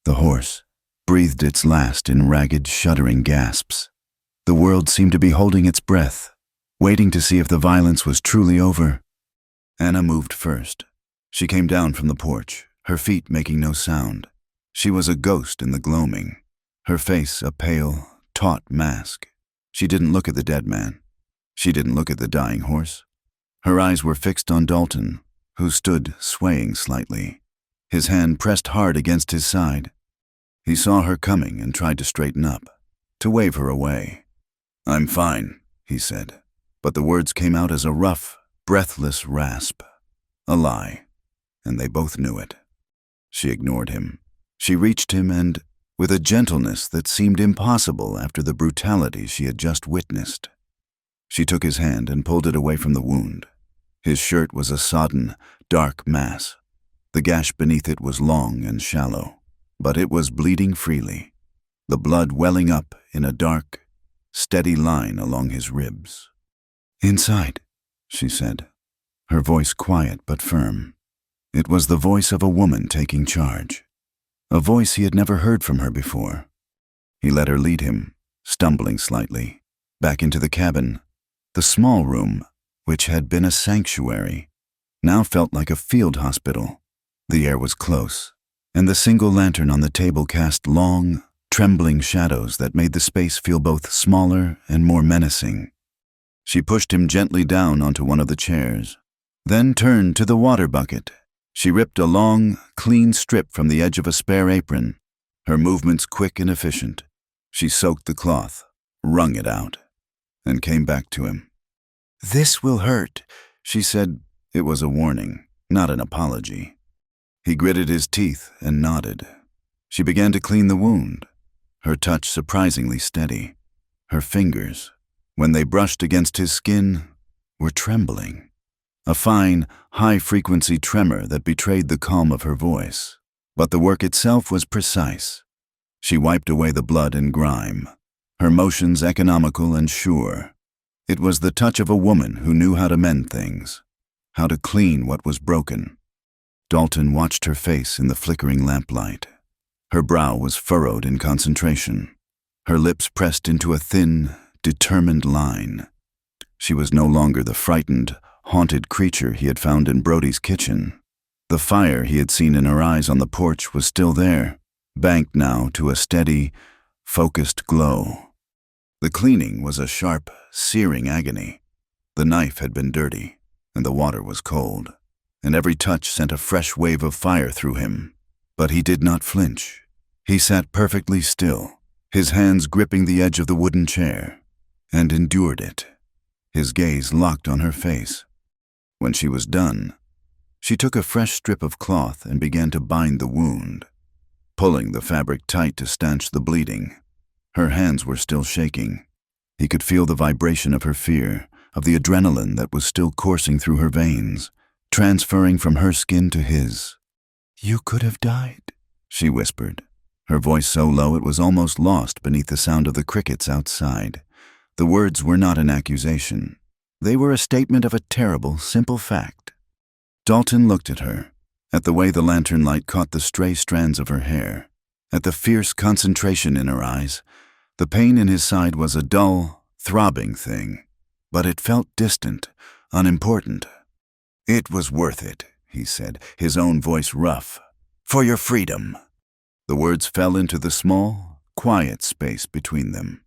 A: the horse, breathed its last in ragged, shuddering gasps. The world seemed to be holding its breath, waiting to see if the violence was truly over. Anna moved first. She came down from the porch, her feet making no sound. She was a ghost in the gloaming, her face a pale, taut mask. She didn't look at the dead man. She didn't look at the dying horse. Her eyes were fixed on Dalton, who stood swaying slightly, his hand pressed hard against his side. He saw her coming and tried to straighten up, to wave her away. "I'm fine," he said, but the words came out as a rough, breathless rasp. A lie, and they both knew it. She ignored him. She reached him and, with a gentleness that seemed impossible after the brutality she had just witnessed, she took his hand and pulled it away from the wound. His shirt was a sodden, dark mass. The gash beneath it was long and shallow, but it was bleeding freely, the blood welling up in a dark, steady line along his ribs. "Inside," she said, her voice quiet but firm. It was the voice of a woman taking charge, a voice he had never heard from her before. He let her lead him, stumbling slightly, back into the cabin. The small room, which had been a sanctuary, now felt like a field hospital. The air was close, and the single lantern on the table cast long, trembling shadows that made the space feel both smaller and more menacing. She pushed him gently down onto one of the chairs, then turned to the water bucket. She ripped a long, clean strip from the edge of a spare apron, her movements quick and efficient. She soaked the cloth, wrung it out, and came back to him. "This will hurt," she said. It was a warning, not an apology. He gritted his teeth and nodded. She began to clean the wound, her touch surprisingly steady. Her fingers, when they brushed against his skin, were trembling, a fine, high-frequency tremor that betrayed the calm of her voice. But the work itself was precise. She wiped away the blood and grime, her motions economical and sure. It was the touch of a woman who knew how to mend things, how to clean what was broken. Dalton watched her face in the flickering lamplight. Her brow was furrowed in concentration, her lips pressed into a thin, determined line. She was no longer the frightened, haunted creature he had found in Brody's kitchen. The fire he had seen in her eyes on the porch was still there, banked now to a steady, focused glow. The cleaning was a sharp, searing agony. The knife had been dirty, and the water was cold, and every touch sent a fresh wave of fire through him. But he did not flinch. He sat perfectly still, his hands gripping the edge of the wooden chair, and endured it, his gaze locked on her face. When she was done, she took a fresh strip of cloth and began to bind the wound, pulling the fabric tight to stanch the bleeding. Her hands were still shaking. He could feel the vibration of her fear, of the adrenaline that was still coursing through her veins, transferring from her skin to his. "You could have died," she whispered, her voice so low it was almost lost beneath the sound of the crickets outside. The words were not an accusation. They were a statement of a terrible, simple fact. Dalton looked at her, at the way the lantern light caught the stray strands of her hair, at the fierce concentration in her eyes. The pain in his side was a dull, throbbing thing, but it felt distant, unimportant. "It was worth it," he said, his own voice rough. "For your freedom." The words fell into the small, quiet space between them.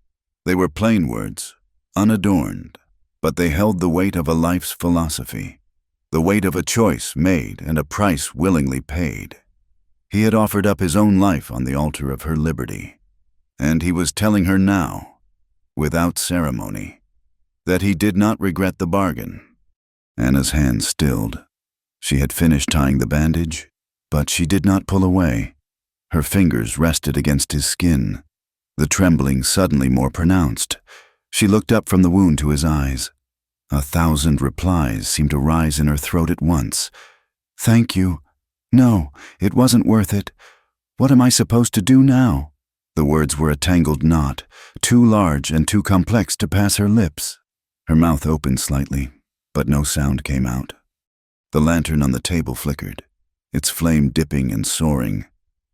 A: They were plain words, unadorned, but they held the weight of a life's philosophy, the weight of a choice made and a price willingly paid. He had offered up his own life on the altar of her liberty, and he was telling her now, without ceremony, that he did not regret the bargain. Anna's hand stilled. She had finished tying the bandage, but she did not pull away. Her fingers rested against his skin, the trembling suddenly more pronounced. She looked up from the wound to his eyes. 1,000 replies seemed to rise in her throat at once. "Thank you. No, it wasn't worth it. What am I supposed to do now?" The words were a tangled knot, too large and too complex to pass her lips. Her mouth opened slightly, but no sound came out. The lantern on the table flickered, its flame dipping and soaring,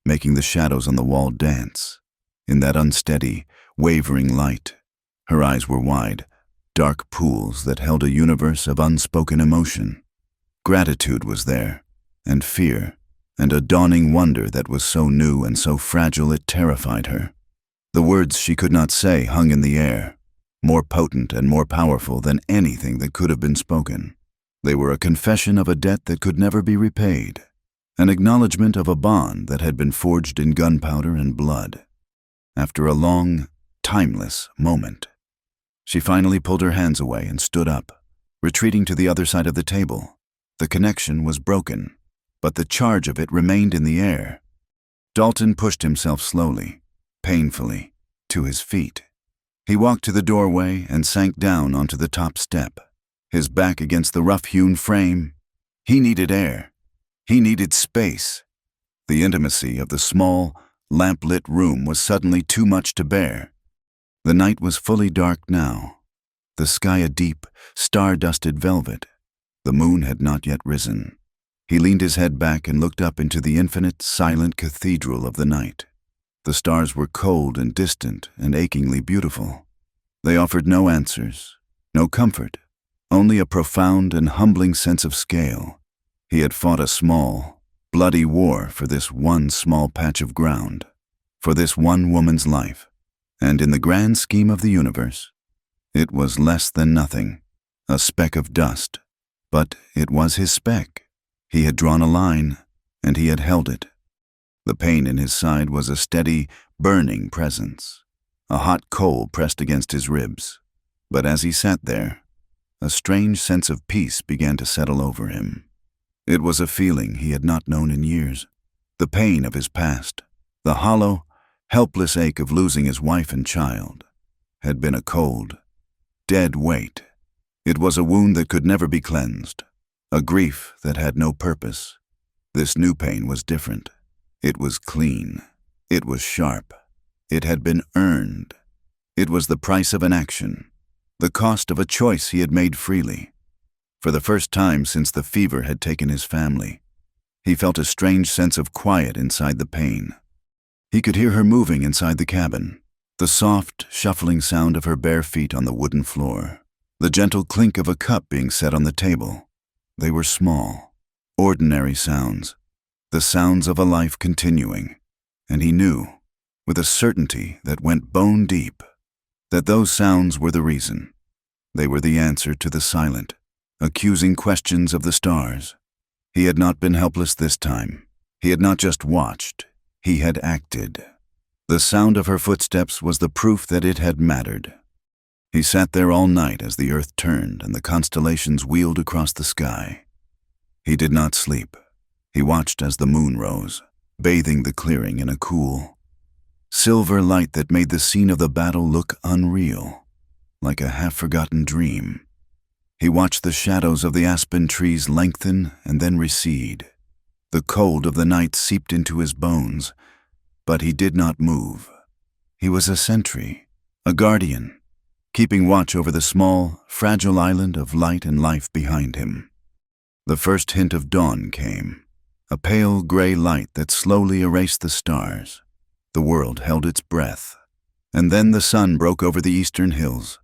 A: making the shadows on the wall dance. In that unsteady, wavering light, Her eyes were wide, dark pools that held a universe of unspoken emotion. Gratitude was there, and fear, and a dawning wonder that was so new and so fragile it terrified her. The words she could not say hung in the air, more potent and more powerful than anything that could have been spoken. They were a confession of a debt that could never be repaid, an acknowledgement of a bond that had been forged in gunpowder and blood. After a long, timeless moment, she finally pulled her hands away and stood up, retreating to the other side of the table. The connection was broken, but the charge of it remained in the air. Dalton pushed himself slowly, painfully, to his feet. He walked to the doorway and sank down onto the top step, his back against the rough-hewn frame. He needed air. He needed space. The intimacy of the small, lamp-lit room was suddenly too much to bear. The night was fully dark now, the sky a deep, star-dusted velvet. The moon had not yet risen. He leaned his head back and looked up into the infinite, silent cathedral of the night. The stars were cold and distant and achingly beautiful. They offered no answers, no comfort, only a profound and humbling sense of scale. He had fought a small, bloody war for this one small patch of ground, for this one woman's life, and in the grand scheme of the universe, it was less than nothing, a speck of dust. But it was his speck. He had drawn a line, and he had held it. The pain in his side was a steady, burning presence, a hot coal pressed against his ribs. But as he sat there, a strange sense of peace began to settle over him. It was a feeling he had not known in years. The pain of his past, the hollow, helpless ache of losing his wife and child, had been a cold, dead weight. It was a wound that could never be cleansed, a grief that had no purpose. This new pain was different. It was clean. It was sharp. It had been earned. It was the price of an action, the cost of a choice he had made freely. For the first time since the fever had taken his family, he felt a strange sense of quiet inside the pain. He could hear her moving inside the cabin, the soft, shuffling sound of her bare feet on the wooden floor, the gentle clink of a cup being set on the table. They were small, ordinary sounds, the sounds of a life continuing, and he knew, with a certainty that went bone deep, that those sounds were the reason. They were the answer to the silent, accusing questions of the stars. He had not been helpless this time. He had not just watched, he had acted. The sound of her footsteps was the proof that it had mattered. He sat there all night as the earth turned and the constellations wheeled across the sky. He did not sleep. He watched as the moon rose, bathing the clearing in a cool, silver light that made the scene of the battle look unreal, like a half-forgotten dream. He watched the shadows of the aspen trees lengthen and then recede. The cold of the night seeped into his bones, but he did not move. He was a sentry, a guardian, keeping watch over the small, fragile island of light and life behind him. The first hint of dawn came, a pale gray light that slowly erased the stars. The world held its breath, and then the sun broke over the eastern hills,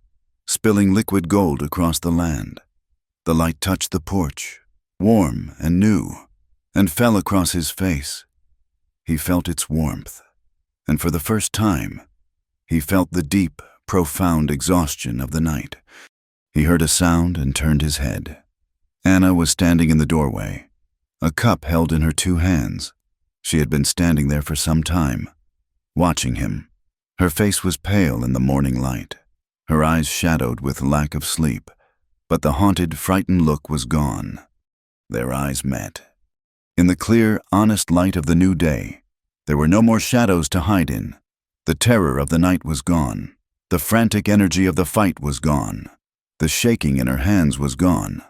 A: spilling liquid gold across the land. The light touched the porch, warm and new, and fell across his face. He felt its warmth, and for the first time, he felt the deep, profound exhaustion of the night. He heard a sound and turned his head. Anna was standing in the doorway, a cup held in her two hands. She had been standing there for some time, watching him. Her face was pale in the morning light, her eyes shadowed with lack of sleep, but the haunted, frightened look was gone. Their eyes met. In the clear, honest light of the new day, there were no more shadows to hide in. The terror of the night was gone. The frantic energy of the fight was gone. The shaking in her hands was gone.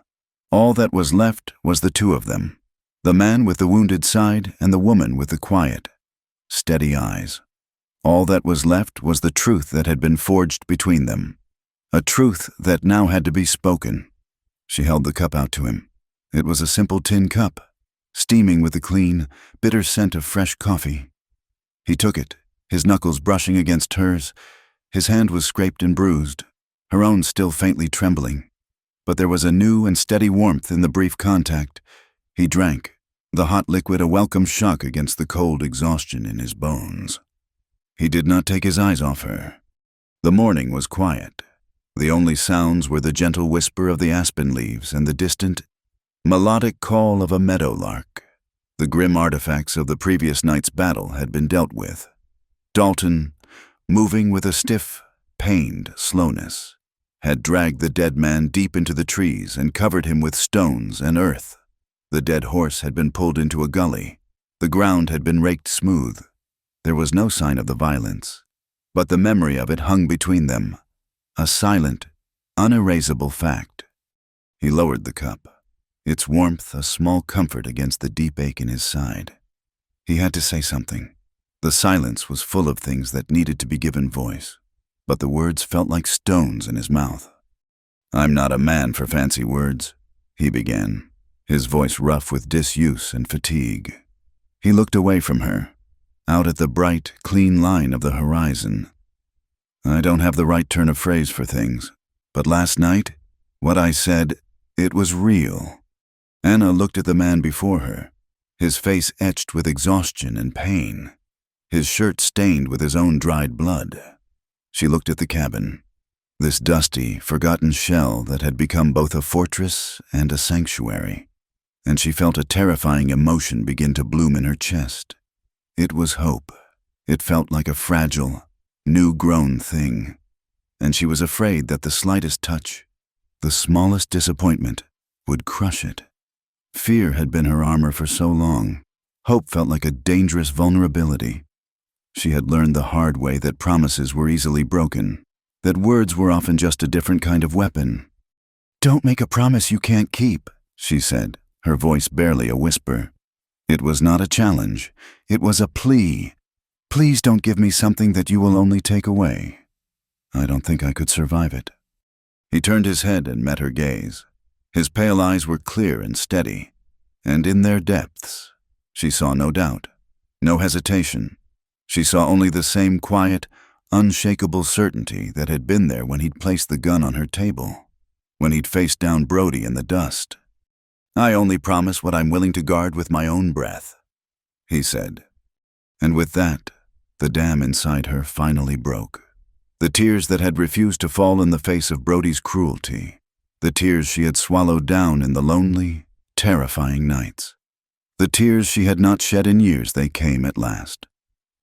A: All that was left was the two of them, the man with the wounded side and the woman with the quiet, steady eyes. All that was left was the truth that had been forged between them, a truth that now had to be spoken. She held the cup out to him. It was a simple tin cup, steaming with the clean, bitter scent of fresh coffee. He took it, his knuckles brushing against hers, His hand was scraped and bruised, her own still faintly trembling. But there was a new and steady warmth in the brief contact. He drank, the hot liquid a welcome shock against the cold exhaustion in his bones. He did not take his eyes off her. The morning was quiet. The only sounds were the gentle whisper of the aspen leaves and the distant, melodic call of a meadowlark. The grim artifacts of the previous night's battle had been dealt with. Dalton, moving with a stiff, pained slowness, had dragged the dead man deep into the trees and covered him with stones and earth. The dead horse had been pulled into a gully. The ground had been raked smooth. There was no sign of the violence, but the memory of it hung between them, a silent, unerasable fact. He lowered the cup, its warmth a small comfort against the deep ache in his side. He had to say something. The silence was full of things that needed to be given voice, but the words felt like stones in his mouth. "I'm not a man for fancy words," he began, his voice rough with disuse and fatigue. He looked away from her, out at the bright, clean line of the horizon. "I don't have the right turn of phrase for things, but last night, what I said, it was real." Anna looked at the man before her, his face etched with exhaustion and pain, his shirt stained with his own dried blood. She looked at the cabin, this dusty, forgotten shell that had become both a fortress and a sanctuary, and she felt a terrifying emotion begin to bloom in her chest. It was hope. It felt like a fragile, new-grown thing, and she was afraid that the slightest touch, the smallest disappointment, would crush it. Fear had been her armor for so long. Hope felt like a dangerous vulnerability. She had learned the hard way that promises were easily broken, that words were often just a different kind of weapon. "Don't make a promise you can't keep," she said, her voice barely a whisper. It was not a challenge. It was a plea. "Please don't give me something that you will only take away. I don't think I could survive it." He turned his head and met her gaze. His pale eyes were clear and steady, and in their depths, she saw no doubt, no hesitation. She saw only the same quiet, unshakable certainty that had been there when he'd placed the gun on her table, when he'd faced down Brody in the dust. "I only promise what I'm willing to guard with my own breath," he said. And with that, the dam inside her finally broke. The tears that had refused to fall in the face of Brody's cruelty, the tears she had swallowed down in the lonely, terrifying nights. The tears she had not shed in years, they came at last.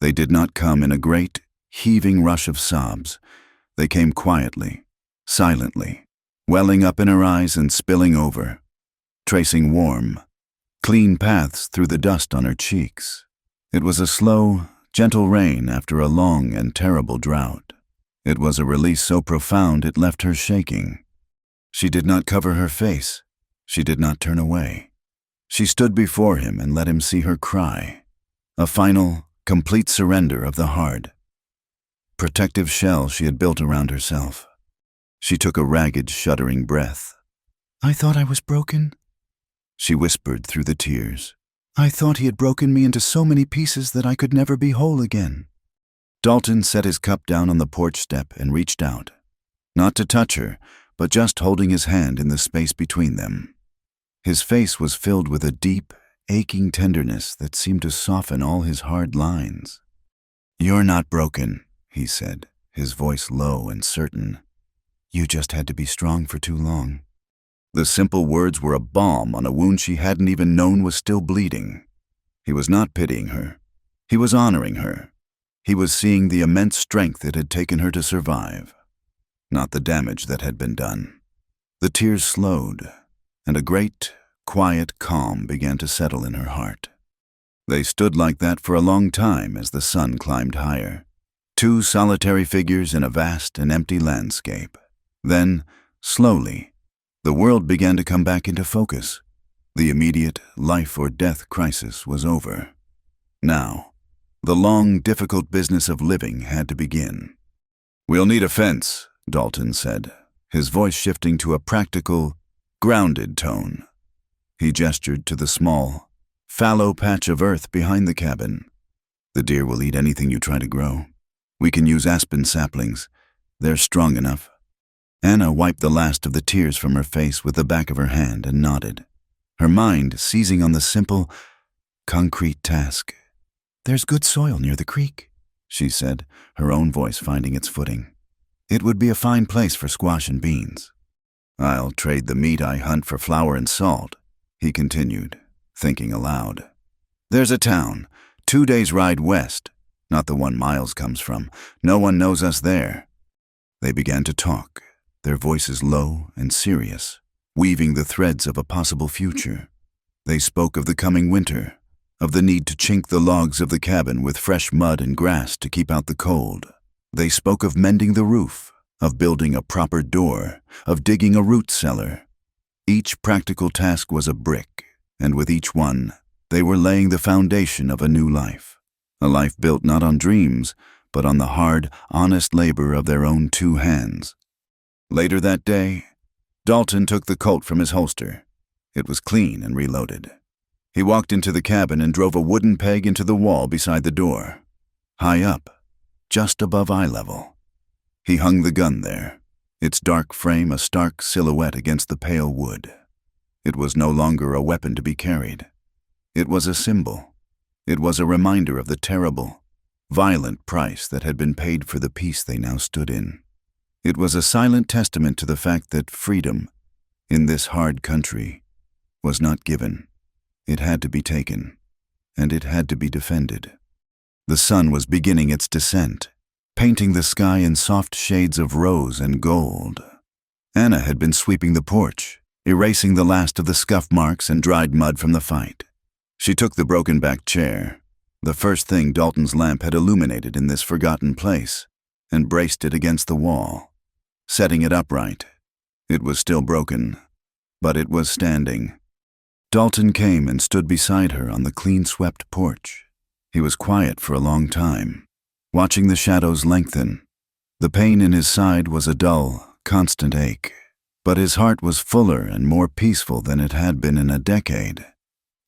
A: They did not come in a great, heaving rush of sobs. They came quietly, silently, welling up in her eyes and spilling over, tracing warm, clean paths through the dust on her cheeks. It was a slow, gentle rain after a long and terrible drought. It was a release so profound it left her shaking. She did not cover her face. She did not turn away. She stood before him and let him see her cry. A final, complete surrender of the hard, protective shell she had built around herself. She took a ragged, shuddering breath. "I thought I was broken," she whispered through the tears. "I thought he had broken me into so many pieces that I could never be whole again." Dalton set his cup down on the porch step and reached out, not to touch her, but just holding his hand in the space between them. His face was filled with a deep, aching tenderness that seemed to soften all his hard lines. "You're not broken," he said, his voice low and certain. "You just had to be strong for too long." The simple words were a balm on a wound she hadn't even known was still bleeding. He was not pitying her. He was honoring her. He was seeing the immense strength it had taken her to survive, not the damage that had been done. The tears slowed, and a great, quiet calm began to settle in her heart. They stood like that for a long time as the sun climbed higher. Two solitary figures in a vast and empty landscape. Then, slowly, the world began to come back into focus. The immediate life-or-death crisis was over. Now, the long, difficult business of living had to begin. "We'll need a fence," Dalton said, his voice shifting to a practical, grounded tone. He gestured to the small, fallow patch of earth behind the cabin. "The deer will eat anything you try to grow. We can use aspen saplings. They're strong enough." Anna wiped the last of the tears from her face with the back of her hand and nodded, her mind seizing on the simple, concrete task. "There's good soil near the creek," she said, her own voice finding its footing. "It would be a fine place for squash and beans." "I'll trade the meat I hunt for flour and salt," he continued, thinking aloud. "There's a town, 2 days' ride west, not the one Miles comes from. No one knows us there." They began to talk, their voices low and serious, weaving the threads of a possible future. They spoke of the coming winter, of the need to chink the logs of the cabin with fresh mud and grass to keep out the cold. They spoke of mending the roof, of building a proper door, of digging a root cellar. Each practical task was a brick, and with each one, they were laying the foundation of a new life. A life built not on dreams, but on the hard, honest labor of their own 2 hands. Later that day, Dalton took the Colt from his holster. It was clean and reloaded. He walked into the cabin and drove a wooden peg into the wall beside the door, high up, just above eye level. He hung the gun there, its dark frame a stark silhouette against the pale wood. It was no longer a weapon to be carried. It was a symbol. It was a reminder of the terrible, violent price that had been paid for the peace they now stood in. It was a silent testament to the fact that freedom, in this hard country, was not given. It had to be taken, and it had to be defended. The sun was beginning its descent, painting the sky in soft shades of rose and gold. Anna had been sweeping the porch, erasing the last of the scuff marks and dried mud from the fight. She took the broken-back chair, the first thing Dalton's lamp had illuminated in this forgotten place, and braced it against the wall, setting it upright. It was still broken, but it was standing. Dalton came and stood beside her on the clean-swept porch. He was quiet for a long time, watching the shadows lengthen. The pain in his side was a dull, constant ache, but his heart was fuller and more peaceful than it had been in a decade.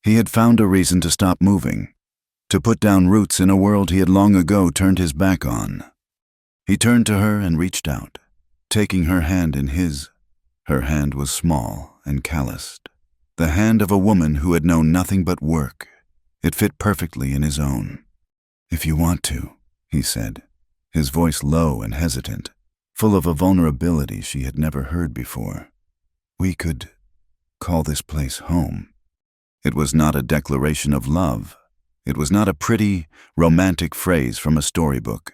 A: He had found a reason to stop moving, to put down roots in a world he had long ago turned his back on. He turned to her and reached out, taking her hand in his. Her hand was small and calloused, the hand of a woman who had known nothing but work. It fit perfectly in his own. "If you want to," he said, his voice low and hesitant, full of a vulnerability she had never heard before. "We could call this place home." It was not a declaration of love. It was not a pretty, romantic phrase from a storybook.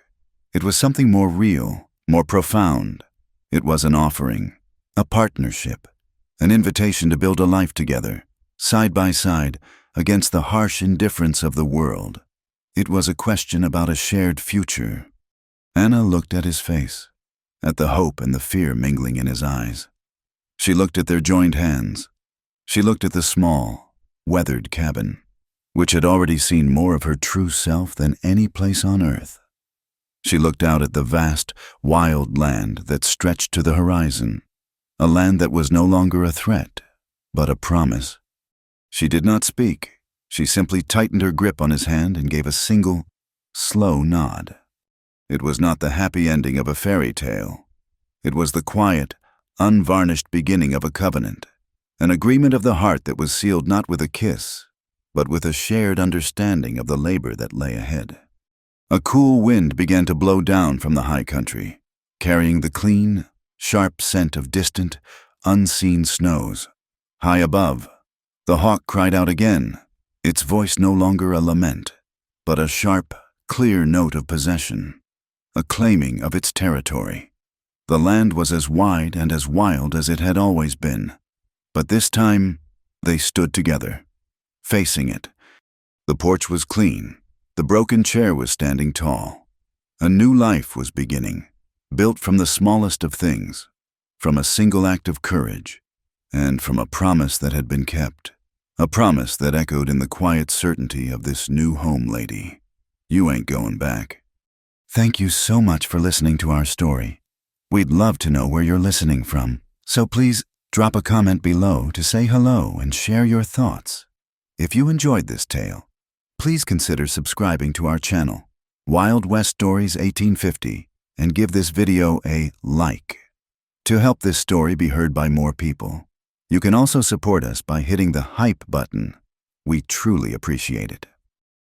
A: It was something more real, more profound. It was an offering, a partnership, an invitation to build a life together, side by side, against the harsh indifference of the world. It was a question about a shared future. Anna looked at his face, at the hope and the fear mingling in his eyes. She looked at their joined hands. She looked at the small, weathered cabin, which had already seen more of her true self than any place on earth. She looked out at the vast, wild land that stretched to the horizon, a land that was no longer a threat, but a promise. She did not speak. She simply tightened her grip on his hand and gave a single, slow nod. It was not the happy ending of a fairy tale. It was the quiet, unvarnished beginning of a covenant, an agreement of the heart that was sealed not with a kiss, but with a shared understanding of the labor that lay ahead. A cool wind began to blow down from the high country, carrying the clean, sharp scent of distant, unseen snows. High above, the hawk cried out again, its voice no longer a lament, but a sharp, clear note of possession, a claiming of its territory. The land was as wide and as wild as it had always been, but this time they stood together, facing it. The porch was clean. The broken chair was standing tall. A new life was beginning, built from the smallest of things, from a single act of courage, and from a promise that had been kept, a promise that echoed in the quiet certainty of this new home lady. You ain't going back. Thank you so much for listening to our story. We'd love to know where you're listening from, so please drop a comment below to say hello and share your thoughts. If you enjoyed this tale, please consider subscribing to our channel, Wild West Stories 1850, and give this video a like to help this story be heard by more people. You can also support us by hitting the hype button. We truly appreciate it.